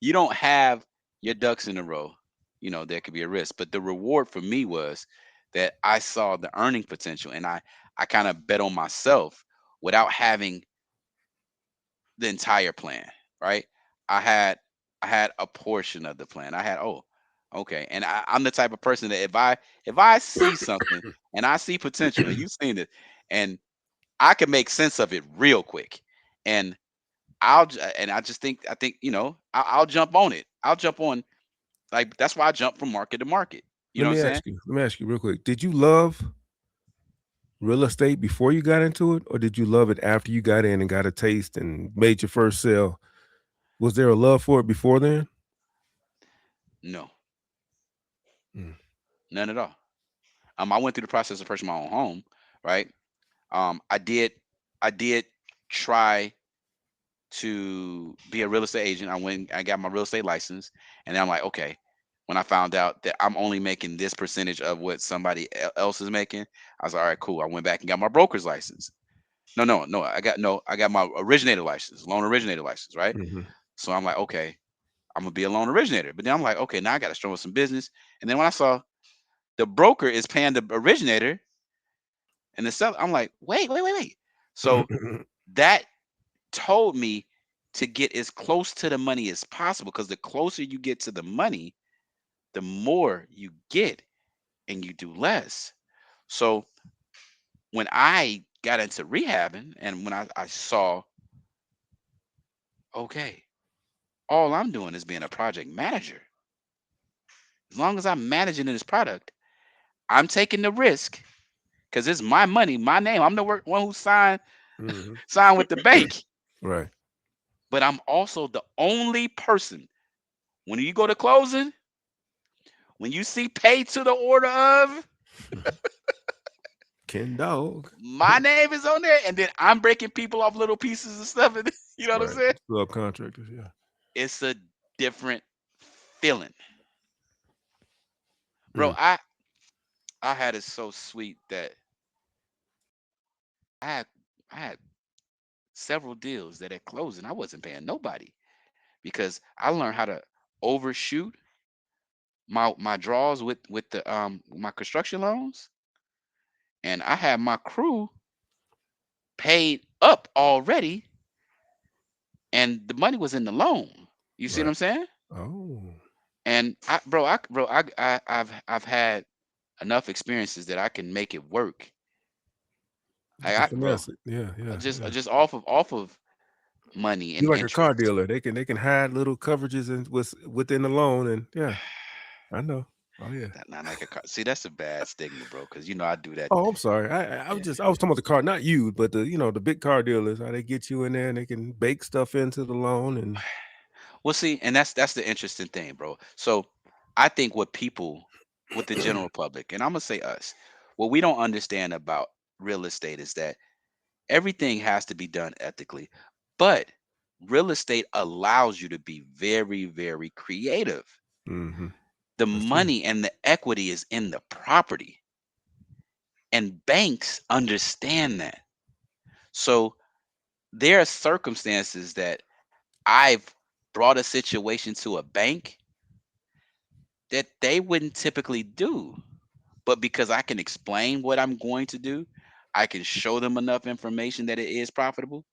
you don't have your ducks in a row, there could be a risk. But the reward for me was that I saw the earning potential and I kind of bet on myself without having the entire plan, right? I had a portion of the plan. I had, oh, okay. And I'm the type of person that if I see something and I see potential, and you've seen it, and I can make sense of it real quick. And I think, I'll jump on it. I'll jump on, like, that's why I jump from market to market. You Let know me what I'm saying? ask you. Let me ask you real quick. Did you love real estate before you got into it, or did you love it after you got in and got a taste and made your first sale? Was there a love for it before then? No, Mm. none at all. I went through the process of purchasing my own home, right? I did try to be a real estate agent. I got my real estate license, and then I'm like, okay. When I found out that I'm only making this percentage of what somebody else is making, I was like, all right, cool. I went back and got my broker's license. No. I got my originator license, loan originator license, right? Mhm. So I'm like, okay, I'm gonna be a loan originator. But then I'm like, okay, now I got to struggle with some business. And then when I saw the broker is paying the originator and the seller, I'm like, wait. So that told me to get as close to the money as possible, because the closer you get to the money, the more you get and you do less. So when I got into rehabbing and when I saw, okay, all I'm doing is being a project manager. As long as I'm managing this product, I'm taking the risk because it's my money, my name. I'm the one who signed Mhm. with the bank. Right. But I'm also the only person, when you go to closing, when you see pay to the order of, Ken Dog. my name is on there, and then I'm breaking people off little pieces of stuff. And you know what I'm Right. saying? Subcontractors. Yeah. It's a different feeling, bro. Mm. I had it so sweet that I had I had several deals that at closing I wasn't paying nobody because I learned how to overshoot my draws with the my construction loans, and I had my crew paid up already, and the money was in the loan. You see what Right. I'm saying? Oh. And I've had enough experiences that I can make it work. You can finesse it. Yeah. Yeah. Just Yeah. just off of money and You're like a car interest. dealer. They can hide little coverages and within the loan, and yeah, I know. Oh yeah. That not like a car. See, that's a bad stigma, bro. Because I do that. Oh, I'm sorry. I was Yeah. just I was talking about the car, not you, but the big car dealers. How they get you in there and they can bake stuff into the loan and Well, see, and that's the interesting thing, bro. So I think what the general public, and I'm gonna say us, what we don't understand about real estate is that everything has to be done ethically, but real estate allows you to be very, very creative. mm-hmm. The That's true. money and the equity is in the property. And banks understand that. So there are circumstances that I've brought a situation to a bank that they wouldn't typically do. But because I can explain what I'm going to do, I can show them enough information that it is profitable,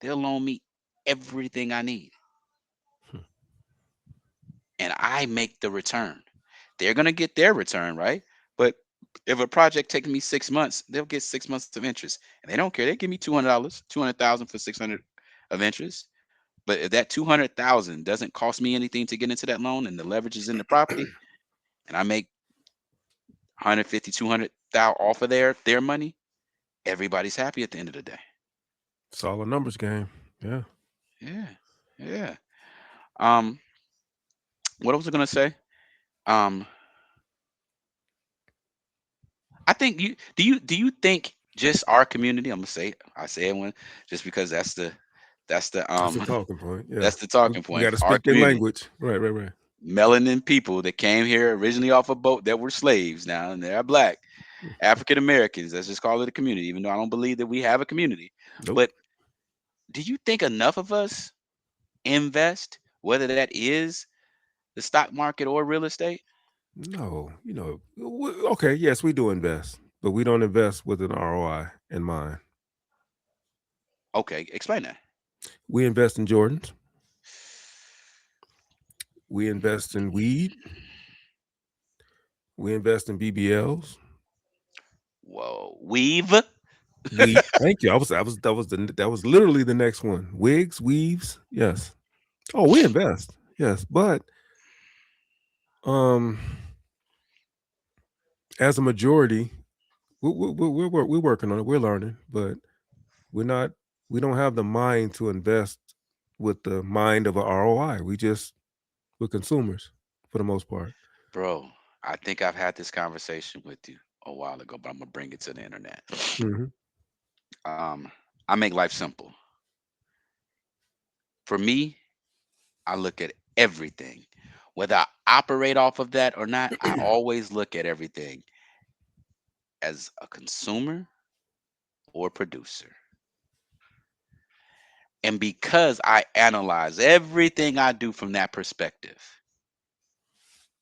they'll loan me everything I need. Hmm. And I make the return. They're going to get their return, right? But if a project takes me 6 months, they'll get 6 months of interest. And they don't care. They give me $200, 200,000 for 600 of interest. But if that 200,000 doesn't cost me anything to get into that loan and the leverage is in the property and I make 150, 200,000 off of their money, everybody's happy at the end of the day. It's all a numbers game. Yeah. Yeah. Yeah. Um, what was I gonna say? Um, I think do you think just our community, I'm gonna say I say it one just because that's the That's a talking point. Yeah. that's the talking We point. got to Our speak their community, language. Right. melanin people that came here originally off a boat that were slaves now and they're black. African Americans, let's just call it a community, even though I don't believe that we have a community. Nope. But do you think enough of us invest, whether that is the stock market or real estate? No, okay, yes, we do invest, but we don't invest with an ROI in mind. Okay, explain that. We invest in Jordans. We invest in weed. We invest in BBLs. Whoa, weave. We thank you. That was literally the next one. Wigs, weaves. Yes. Oh, we invest. Yes, but as a majority, we're working on it. We're learning, but we don't have the mind to invest with the mind of a ROI. We're consumers for the most part. Bro, I think I've had this conversation with you a while ago, but I'm gonna bring it to the internet. Mhm. I make life simple. For me, I look at everything. Whether I operate off of that or not, I always look at everything as a consumer or producer. And because I analyze everything I do from that perspective,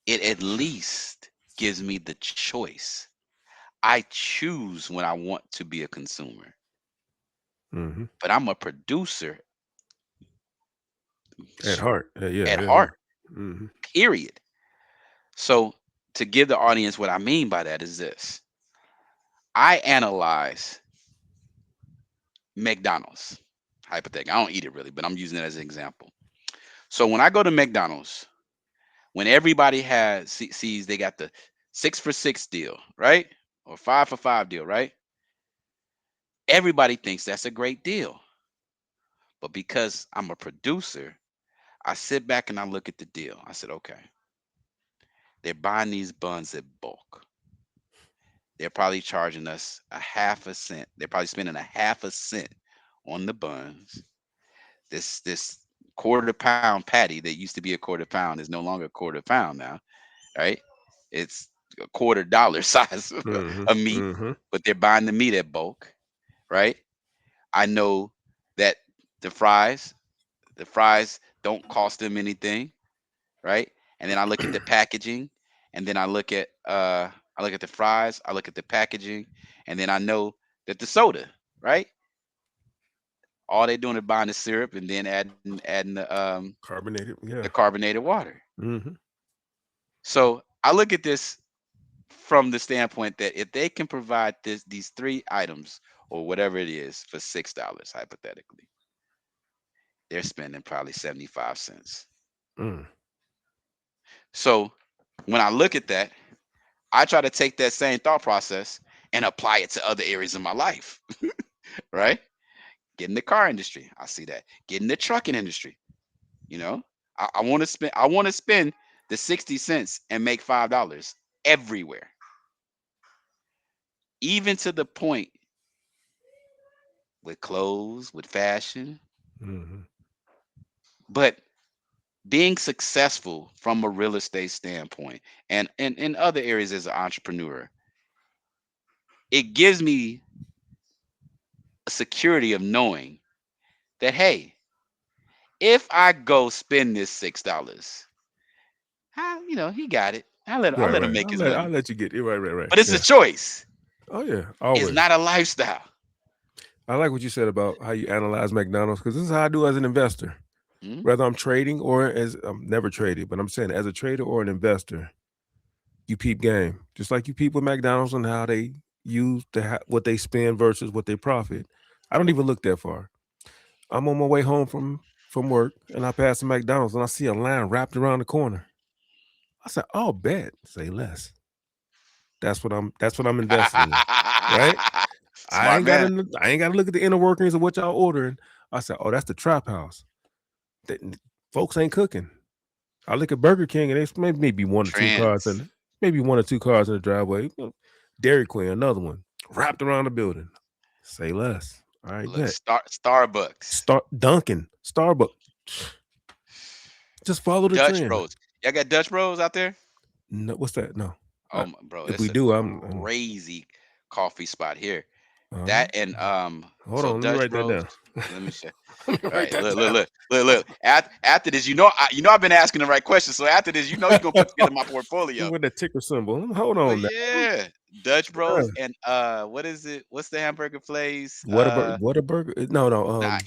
it at least gives me the choice. I choose when I want to be a consumer, Mhm. but I'm a producer At heart. at Yeah. heart, Mhm. period. So, to give the audience what I mean by that is this: I analyze McDonald's, hypothetically. I don't eat it really, but I'm using it as an example. So, when I go to McDonald's, when everybody sees they got the 6 for 6 deal, right? Or 5 for 5 deal, right? Everybody thinks that's a great deal. But because I'm a producer, I sit back and I look at the deal. I said, okay, they're buying these buns at bulk. They're probably charging us a half a cent. They're probably spending a half a cent on the buns. This quarter pound patty that used to be a quarter pound is no longer a quarter pound now, right? It's a $quarter size Mhm. of meat, Mhm. but they're buying the meat at bulk, right? I know that the fries, the fries don't cost them anything, right? And then I look at the packaging, and then I look at the fries, I look at the packaging, and then I know that the soda, right? All they're doing is buying the syrup and then adding Carbonated. the Yeah. carbonated water. Mhm. So I look at this from the standpoint that if they can provide these three items or whatever it is for $6, hypothetically, they're spending probably 75 cents. Mm. So when I look at that, I try to take that same thought process and apply it to other areas of my life, right? Get in the car industry, I see that. Get in the trucking industry, you know. I want to spend the 60 cents and make $5 everywhere. Even to the point with clothes, with fashion. Mhm. But being successful from a real estate standpoint and in other areas as an entrepreneur, it gives me a security of knowing that, hey, if I go spend this $6, he got it. I'll let him Right. make his I'll money. let you get it. Right. But it's a Yeah. choice. Oh yeah, It's always. not a lifestyle. I like what you said about how you analyze McDonald's, because this is how I do as an investor. Mhm. Whether I'm trading or as I'm never traded, but I'm saying as a trader or an investor, you peep game. Just like you peep with McDonald's and how they use what they spend versus what they profit. I don't even look that far. I'm on my way home from work and I pass the McDonald's and I see a line wrapped around the corner. I said, "I'll bet, say less." That's what I'm investing in, right? I Smart ain't man. gotta look at the inner workings of what y'all ordering. I said, "Oh, that's the trap house. Folks ain't cooking." I look at Burger King and it's maybe one or two cars Trends. in the driveway. Dairy Queen, another one wrapped around the building. Say less. All right, Look, bet. Starbucks. Dunkin', Starbucks. Just follow the Dutch trend. Bros. Y'all got Dutch Bros out there? No, what's that? No. Oh, bro, If it's we a do, I'm crazy coffee spot here. uh, That and hold so on, let me Dutch write that Bros. down. Let me show. Let me write Right, that look. down. After this, I've been asking the right questions. So after this, you're gonna put together my portfolio. With that ticker symbol. Hold But on now. yeah, Dutch Bros and what is it? What's the hamburger place? Whataburger? No.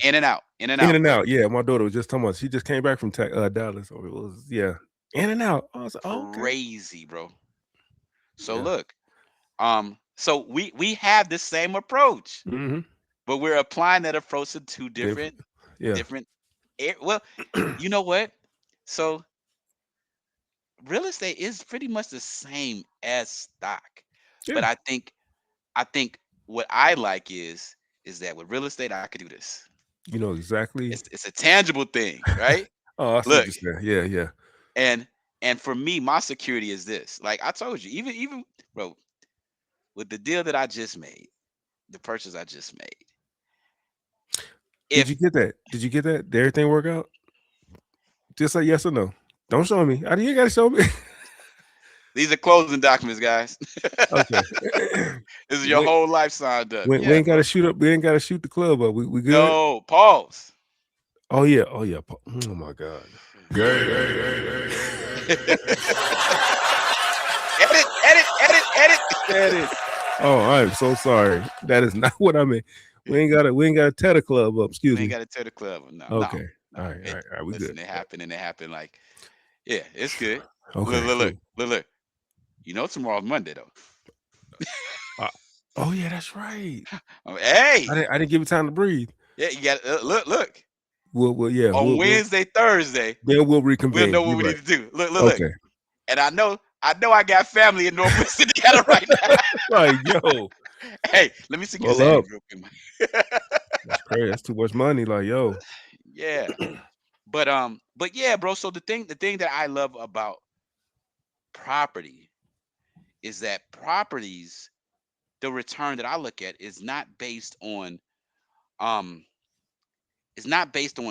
In-N-Out. In-N-Out. Yeah, my daughter was just talking about. She just came back from Dallas, so it was In-N-Out. I was like, oh, okay. Crazy, bro. So Yeah. look, so we have the same approach, but we're applying that approach to two different. Well, you know what? So real estate is pretty much the same as stock, but Yeah. I think what I like is that with real estate I could do this. You know exactly. It's a tangible thing, right? Oh, I see what Look, you're saying. Yeah. and for me, my security is this. Like I told you, even bro, with the deal that I just made, the purchase I just made. Did you get that? Did everything work out? Just say yes or no. Don't show me. You ain't gotta show me. These are closing documents, guys. Okay. This is your whole life signed up. We Yeah, ain't bro. gotta shoot up. We ain't gotta shoot the club up. We good. No, pause. Oh yeah. Oh my God. Edit. Oh, I'm so sorry. That is not what I mean. We ain't gotta tear the club up. Excuse me. We ain't gotta tear the club up. No. Okay. No. All right. We Listen, good. it happened like, yeah, it's good. Okay. Look. You know tomorrow's Monday though. Oh yeah, that's right. Hey, I didn't give you time to breathe. yeah, you got look. Yeah. On Wednesday, Thursday, then we'll reconvene. we'll know what we need to do. Look. Okay. And I know I got family in Northwest Indiana right now. Like, yo. Hey, let me sing you Pull up. real quick. That's crazy. That's too much money. Like, yo. Yeah. But yeah, bro. So the thing that I love about property is that properties, the return that I look at is not based on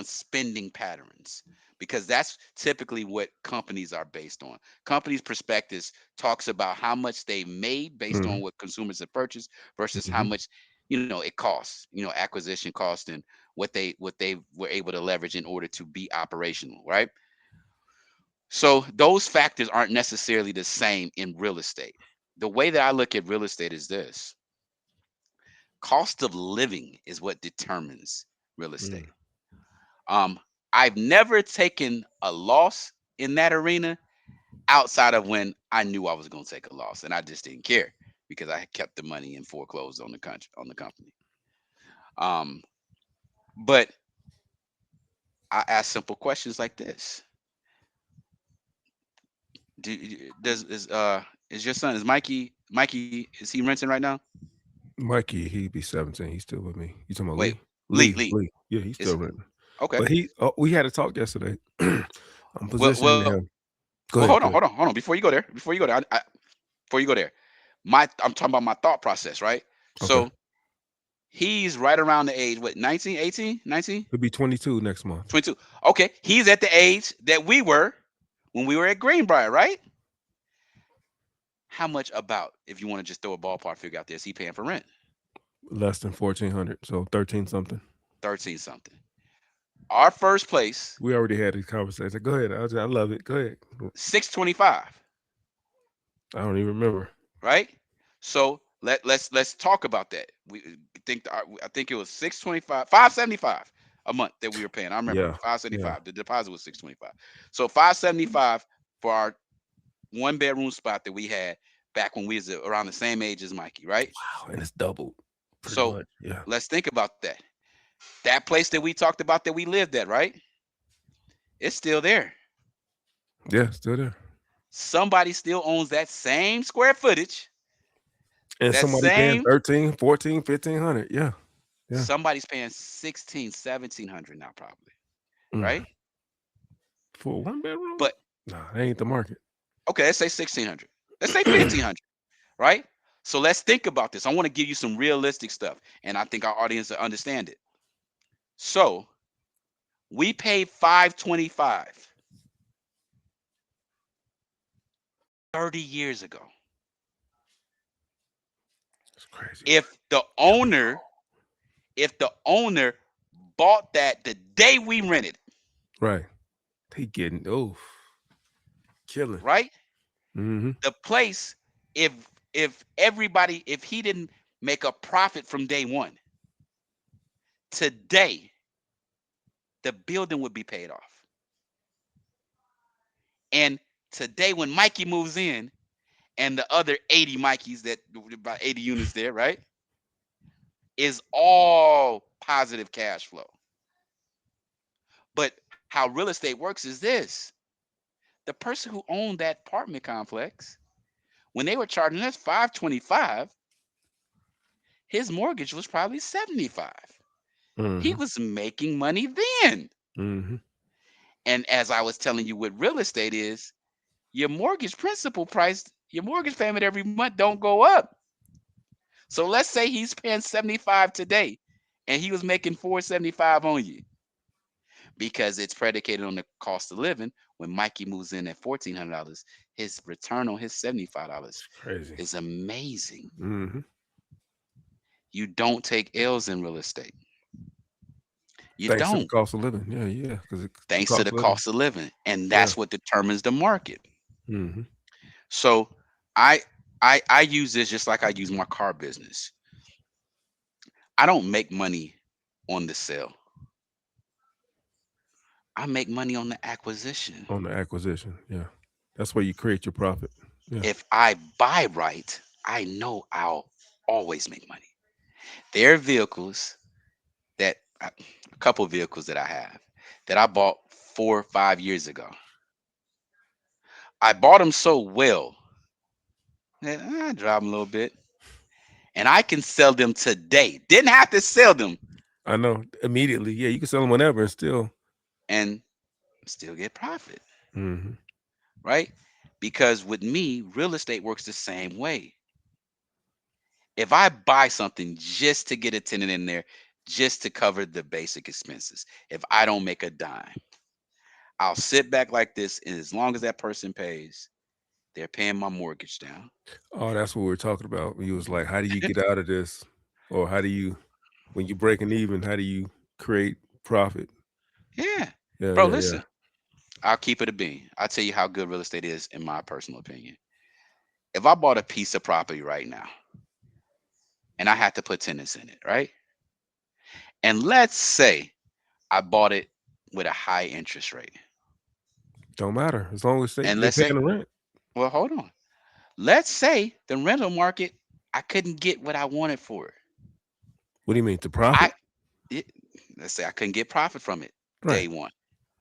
spending patterns, because that's typically what companies are based on. Companies' prospectus talks about how much they made based on what consumers have purchased versus how much it costs, acquisition cost, and what they were able to leverage in order to be operational, right? So those factors aren't necessarily the same in real estate. The way that I look at real estate is this: cost of living is what determines real estate. I've never taken a loss in that arena outside of when I knew I was going to take a loss, and I just didn't care because I had kept the money and foreclosed on the company. But I ask simple questions like this: is your son, is Mikey, is he renting right now? Mikey, he'd be 17. He's still with me. You talking about Wait, Lee? Lee. Yeah, he's still renting. Okay. But we had a talk yesterday. I'm positioning him. Go ahead. Hold on. Before you go there, I'm talking about my thought process, right? Okay. So he's right around the age, what, 19, 18, 19? He'll be 22 next month. 22. Okay. He's at the age that we were when we were at Greenbrier, right? how much about, if you want to just throw a ballpark figure out there, is he paying for rent? Less than 1,400, so 13 something. 13 something. Our first place. We already had this conversation. Go ahead. I love it. Go ahead. 625. I don't even remember. Right. So let's talk about that. I think it was 625, 575 a month that we were paying. I remember 575. Yeah. The deposit was 625. So 575 for our 1-bedroom spot that we had back when we was around the same age as Mikey, right? Wow, and it's doubled. So much. Yeah, let's think about that. That place that we talked about that we lived at, right? It's still there. Yeah, still there. Somebody still owns that same square footage. And somebody paying 13, 14, 1,500. Yeah. Somebody's paying 16, 1,700 now, probably. Right? For a 1-bedroom? But no, that ain't the market. Okay, let's say 1,600. Let's say 1,500. Right? So let's think about this. I want to give you some realistic stuff, and I think our audience will understand it. So we paid 525 30 years ago. That's crazy. If the owner bought that the day we rented, right? They getting killing, right? Mm-hmm. The place, if he didn't make a profit from day one, today the building would be paid off. And today, when Mikey moves in, and the other 80 Mikeys, that about 80 units there, right, is all positive cash flow. But how real estate works is this: the person who owned that apartment complex, when they were charging us 525, his mortgage was probably 75. Mm-hmm. He was making money then. Mm-hmm. And as I was telling you, what real estate is, your mortgage principal price, your mortgage payment every month don't go up. So let's say he's paying 75 today, and he was making 475 on you, because it's predicated on the cost of living. When Mikey moves in at $1,400, his return on his $75 is amazing. Mm-hmm. You don't take L's in real estate. Thanks to the cost of living. Yeah. Thanks to the cost of living. And that's what determines the market. Mm-hmm. So I use this just like I use my car business. I don't make money on the sale. I make money on the acquisition. On the acquisition, yeah. That's where you create your profit. Yeah. If I buy right, I know I'll always make money. There are vehicles that, a couple of vehicles that I have that I bought 4 or 5 years ago. I bought them so well that I drive them a little bit, and I can sell them today. Didn't have to sell them. I know, immediately. Yeah, you can sell them whenever and still get profit. Mm-hmm. Right? Because with me, real estate works the same way. If I buy something just to get a tenant in there, just to cover the basic expenses, if I don't make a dime, I'll sit back like this, and as long as that person pays, they're paying my mortgage down. Oh, that's what we were talking about. He was like, how do you get out of this? Or how do you, when you're breaking even, how do you create profit? Yeah. Bro, listen. I'll keep it a bean. I'll tell you how good real estate is, in my personal opinion. If I bought a piece of property right now, and I had to put tenants in it, right? And let's say I bought it with a high interest rate. Don't matter, as long as they're paying the rent. Well, hold on. Let's say the rental market, I couldn't get what I wanted for it. What do you mean, to profit? Let's say I couldn't get profit from it day one.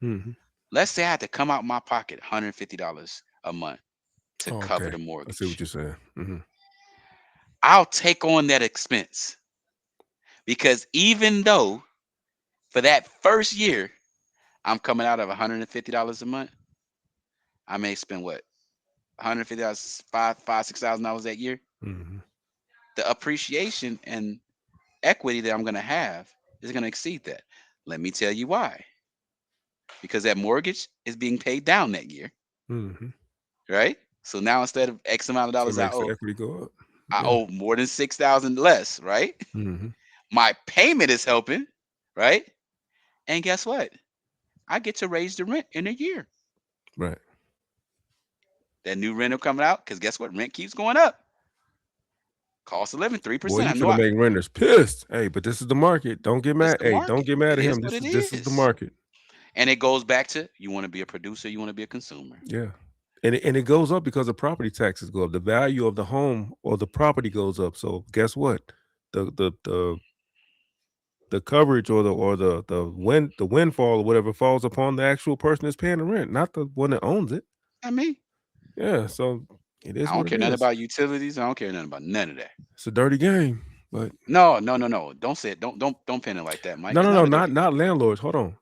Mm-hmm. Let's say I had to come out my pocket $150 a month to cover the mortgage. I see what you're saying. Mm-hmm. I'll take on that expense, because even though for that first year I'm coming out of $150 a month, I may spend what, $150, $6,000 that year. Mm-hmm. The appreciation and equity that I'm going to have is going to exceed that. Let me tell you why. Because that mortgage is being paid down that year. Mm-hmm. Right? So now instead of X amount of So it dollars I makes the owe, equity go up. I Yeah. owe more than 6,000 less, right? Mm-hmm. My payment is helping, right? And guess what? I get to raise the rent in a year. Right. That new renter coming out, because guess what? Rent keeps going up. Cost of living, 3%. Boy, you I know finna make renters pissed. Hey, but this is the market. Don't get mad. the Hey, don't market. get mad at It is him. what This is the is. market. And it goes back to, you want to be a producer, you want to be a consumer. Yeah. And it goes up because the property taxes go up. The value of the home or the property goes up. So guess what? The coverage or the windfall or whatever falls upon the actual person that's paying the rent, not the one that owns it. I mean, Yeah. So it is I don't what care it nothing is. about utilities. I don't care nothing about none of that. It's a dirty game, but No. Don't say it. Don't pin it like that, Mike. It's no, a dirty not landlords. Hold on.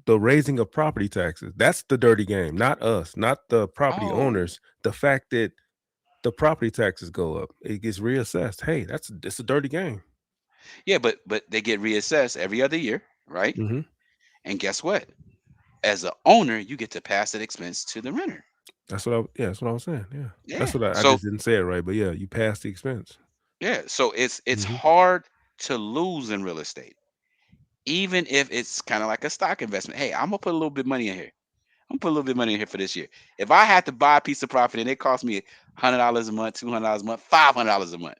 The raising of property taxes. That's the dirty game, not us, not the property Oh. owners. The fact that the property taxes go up, it gets reassessed. Hey, it's a dirty game. Yeah, but they get reassessed every other year, right? Mm-hmm. And guess what? As an owner, you get to pass that expense to the renter. That's what I was saying. Yeah. Yeah. That's what I So just didn't say it right, but yeah, you pass the expense. yeah, so it's Mhm. hard to lose in real estate, even if it's kind of like a stock investment. Hey, I'm gonna put a little bit of money in here. I'm gonna put a little bit of money in here for this year. If I had to buy a piece of property and it cost me $100 a month, $200 a month, $500 a month,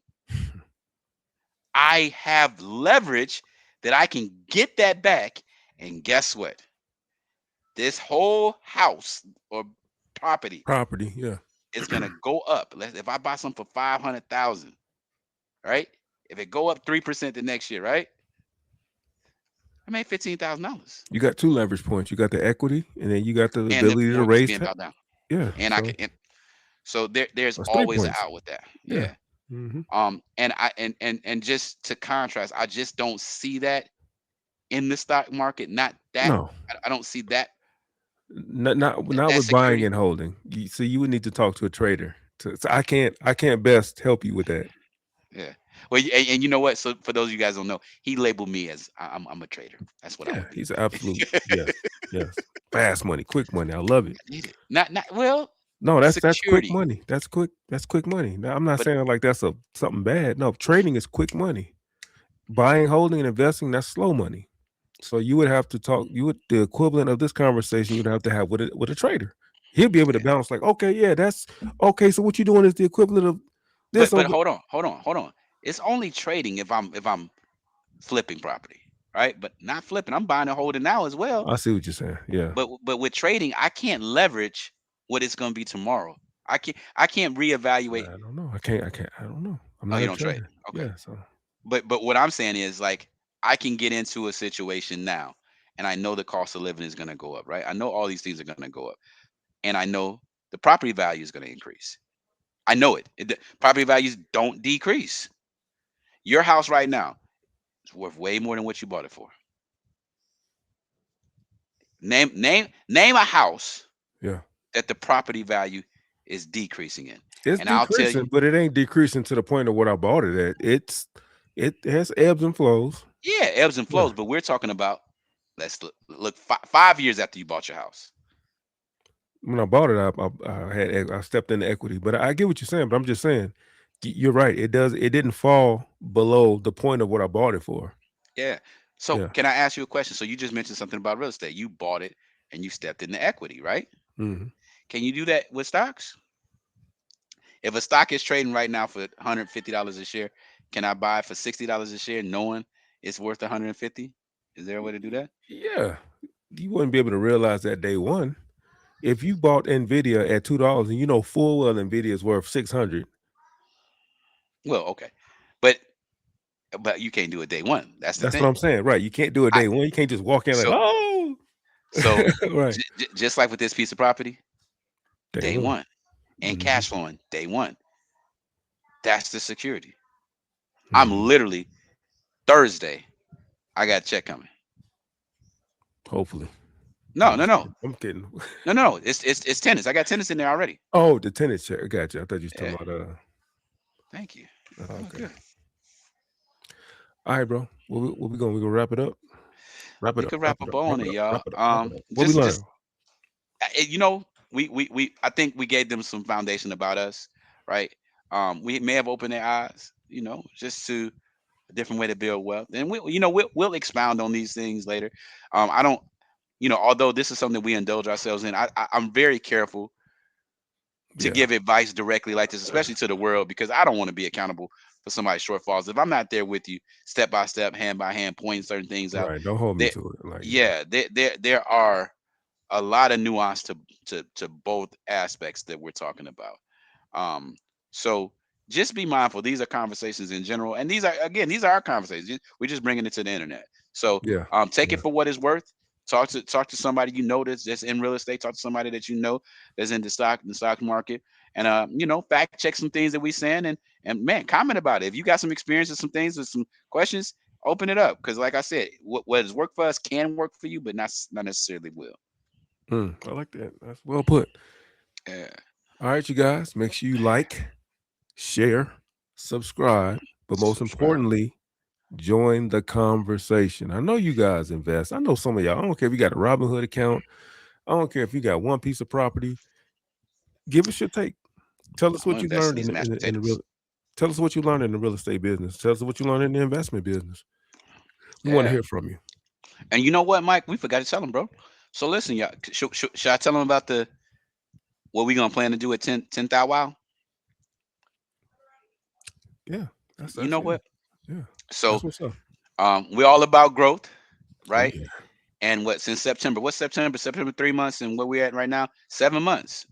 I have leverage that I can get that back. And guess what? This whole house or property Yeah. is gonna go up. If I buy something for 500,000, right? If it go up 3% the next year, right? I made $15,000. You got 2 leverage points. You got the equity, and then you got the And the ability to mortgage raise. being brought down. Yeah. And I can. So there's That's 3 always an points. out with that. Yeah. Yeah. Mm-hmm. And just to contrast, I just don't see that in the stock market. Not that. No. I don't see that. Not with security. buying and holding. So you would need to talk to a trader. So I can't best help you with that. Yeah. Well, and you know what? So for those of you guys don't know, he labeled me as I'm a trader. That's what I would be. He's absolutely yes. Fast money, quick money. I love it. I need it. Not well. No, that's quick security. money. That's quick money. Now I'm not saying like that's something bad. No, trading is quick money. Buying, holding, and investing, that's slow money. So you would have to talk. The equivalent of this conversation you'd have to have with a trader. He'll be able to bounce like, okay, yeah, that's okay. So what you're doing is the equivalent of this. But hold on. It's only trading if I'm flipping property, right? But not flipping. I'm buying and holding now as well. I see what you're saying. Yeah. But with trading, I can't leverage what it's going to be tomorrow. I can't reevaluate. I don't know. I don't know. I'm not you a don't trader. trade. Okay. Yeah. So. But what I'm saying is like I can get into a situation now, and I know the cost of living is going to go up, right? I know all these things are going to go up, and I know the property value is going to increase. I know it. The property values don't decrease. Your house right now is worth way more than what you bought it for. Name a house. Yeah. That the property value is decreasing in. It's and decreasing, I'll tell you, but it ain't decreasing to the point of what I bought it at. It has ebbs and flows. Yeah, ebbs and flows. Yeah. But we're talking about let's look 5 years after you bought your house. When I bought it, I stepped into equity. But I get what you're saying. But I'm just saying, you're right. It didn't fall below the point of what I bought it for. Yeah. So can I ask you a question? So you just mentioned something about real estate. You bought it and you stepped into equity, right? Mm-hmm. Can you do that with stocks? If a stock is trading right now for $150 a share, can I buy it for $60 a share knowing it's worth $150? Is there a way to do that? Yeah. You wouldn't be able to realize that day one. If you bought Nvidia at $2 and you know full well Nvidia is worth $600. Well, okay. But you can't do it day one. That's what I'm saying. Right. You can't do it day one. You can't just walk in like, oh. So right. Just like with this piece of property, day one. And Mm-hmm. cash flowing, day one. That's the security. Mm-hmm. I'm literally Thursday. I got a check coming. Hopefully. No. I'm kidding. No. It's tenants. I got tenants in there already. Oh, the tenant check. I got you. I thought you were talking about Thank you. Okay. Good. All right, bro. Where we going? We gonna wrap it up? We could wrap a bow on it, y'all. What we learn? You know, I think we gave them some foundation about us, right? We may have opened their eyes, just to a different way to build wealth. And we'll expound on these things later. I don't, although this is something we indulge ourselves in, I'm very careful to give advice directly like this, especially to the world, because I don't want to be accountable for somebody's shortfalls. If I'm not there with you, step by step, hand by hand, pointing certain things out. Right. Don't hold me to it. There are a lot of nuance to both aspects that we're talking about. So just be mindful. These are conversations in general, and these are our conversations. We're just bringing it to the internet. So take it for what it's worth. Talk to somebody that's in real estate. Talk to somebody that that's in the stock market, and fact check some things that we saying, and man, comment about it. If you got some experiences, some things, or some questions, open it up, because like I said, what has worked for us can work for you, but not necessarily will. I like that. That's well put. Yeah. All right, you guys, make sure you like, share, subscribe, but most importantly, join the conversation. I know you guys invest. I know some of y'all. I don't care if you got a Robinhood account. I don't care if you got one piece of property. Give us your take. Tell us what you learned in the real. Tell us what you learned in the real estate business. Tell us what you learned in the investment business. We want to hear from you. And you know what, Mike? We forgot to tell them, bro. So listen, y'all. Should I tell them about what we gonna plan to do at 10th Wow? Yeah. You know what? Yeah. So we're all about growth, right? Yeah. And since September? What's September? September 3 months, and where we at right now? 7 months.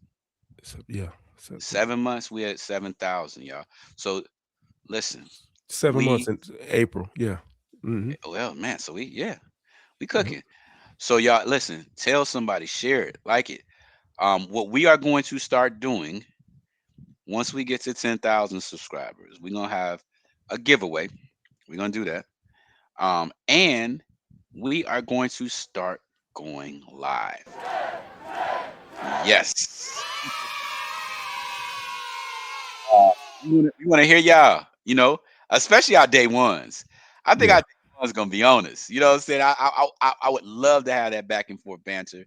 Yeah. 7 months. We at 7,000, y'all. So listen. 7 months in April. Yeah. Mm-hmm. Well, man. So we cooking. Mm-hmm. So y'all, listen. Tell somebody. Share it. Like it. What we are going to start doing once we get to 10,000 subscribers, we're gonna have a giveaway. We're gonna do that. And we are going to start going live. Yes. We want to hear y'all, especially our day ones. I think our day ones gonna be honest. You know what I'm saying? I would love to have that back and forth banter.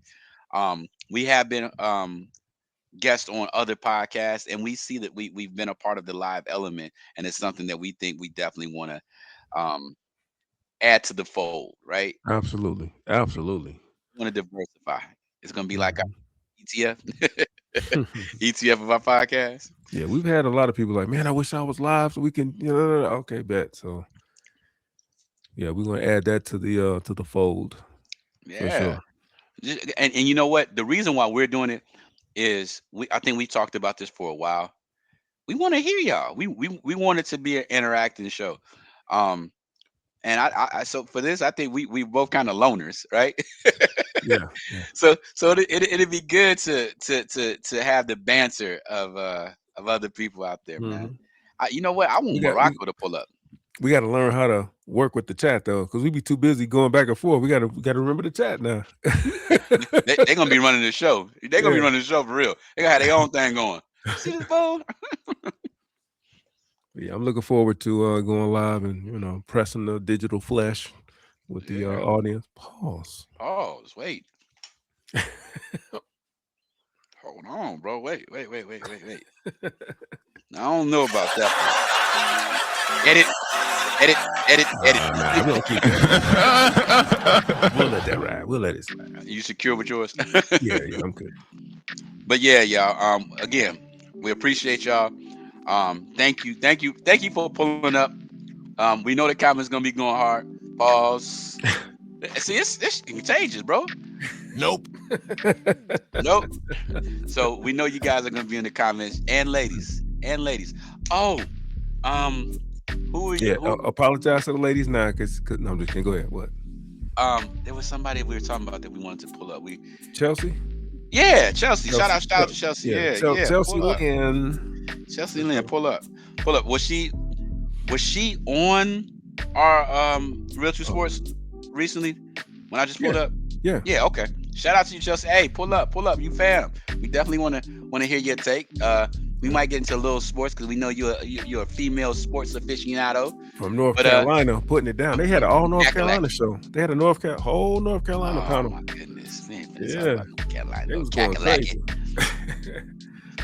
We have been guests on other podcasts, and we see that we've been a part of the live element, and it's something that we think we definitely want to add to the fold, right? Absolutely. Want to diversify. It's gonna be like our ETF. ETF of our podcast. Yeah, we've had a lot of people like, man, I wish I was live so we can, okay, bet. So yeah, we're gonna add that to the fold. Yeah. For sure. And you know what? The reason why we're doing it is I think we talked about this for a while. We want to hear y'all. We want it to be an interacting show. And I so for this, I think we both kind of loners, right? Yeah. So it'd be good to have the banter of other people out there, man. You know what? I want Morocco to pull up. We got to learn how to work with the chat though, because we be too busy going back and forth. We got to remember the chat now. They're gonna be running the show. They're gonna be running the show for real. They gonna have their own thing going. See this phone? Yeah, I'm looking forward to going live and pressing the digital flesh with the audience. Pause. Wait. Hold on, bro. Wait. I don't know about that. Edit. Nah, we'll let that ride. We'll let it slide. You secure with yours? Yeah, I'm good. But yeah, y'all. Again, we appreciate y'all. Thank you for pulling up. We know the comments gonna be going hard. Pause. See, it's contagious, bro. Nope. So we know you guys are gonna be in the comments, and ladies. Oh, who are you? Yeah, apologize to the ladies now, because no, I'm just kidding. Go ahead. What? There was somebody we were talking about that we wanted to pull up. Chelsea. Yeah, Chelsea. Shout out to Chelsea. Yeah. Chelsea Lynn. Chelsea Lynn, pull up. Was she on our Real True Sports recently when I just pulled up? Yeah. Yeah. Okay. Shout out to you, Chelsea. Hey, pull up, you fam. We definitely want to hear your take. We might get into a little sports because we know you're a female sports aficionado from North Carolina, putting it down. They had an all North Carolina show. They had a whole North Carolina panel. Oh my goodness, man! Yeah, Carolina, they was going crazy.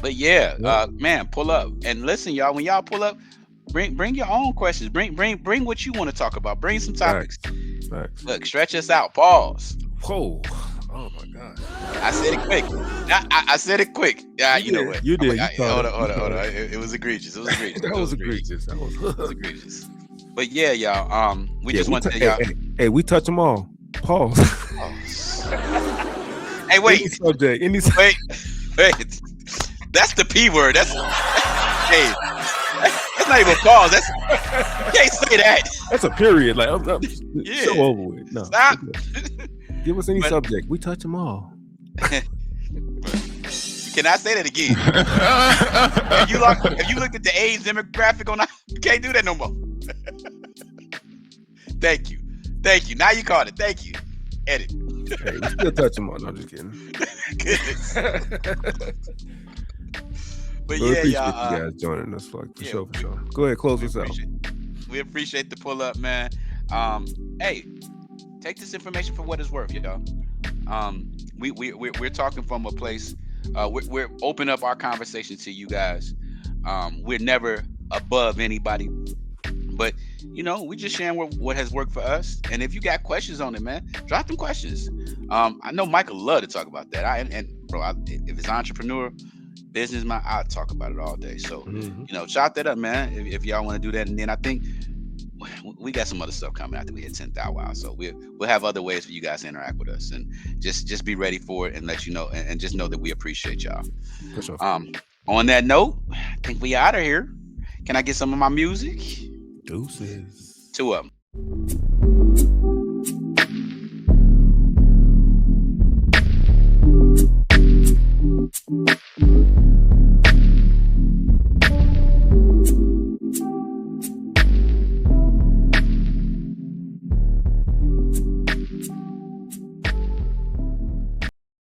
But yeah, man, pull up and listen, y'all. When y'all pull up, bring your own questions. Bring what you want to talk about. Bring some topics. Facts. Look, stretch us out. Pause. Whoa. Oh my God. I said it quick. I said it quick. You know what? You did. Hold on. It was egregious. It was egregious. That was egregious. That was egregious. But yeah, y'all. We just want to y'all. Hey, we touch them all. Pause. Hey, wait. Any subject. Wait. That's the P word. That's not even a pause. You can't say that. That's a period. Like, yeah. So over with. No. Stop. Give us any subject. We touch them all. Can I say that again? If you looked at the age demographic on, you can't do that no more. Thank you. Now you caught it. Thank you. Edit. Hey, we still touch them all. No, I'm just kidding. Goodness. But we appreciate y'all, you guys joining us for sure. Go ahead, close us out. We appreciate the pull up, man. Hey, take this information for what it's worth, y'all. We're talking from a place. We're opening up our conversation to you guys. We're never above anybody, but we just sharing what has worked for us. And if you got questions on it, man, drop them questions. I know Mike will love to talk about that. If it's entrepreneur, businessman, I'll talk about it all day. So, shout that up, man. If y'all want to do that, and then I think we got some other stuff coming after we hit 10,000 wow. So we'll have other ways for you guys to interact with us, and just be ready for it, and let you know, and just know that we appreciate y'all. For sure. On that note, I think we out of here. Can I get some of my music? Deuces. 2 of them.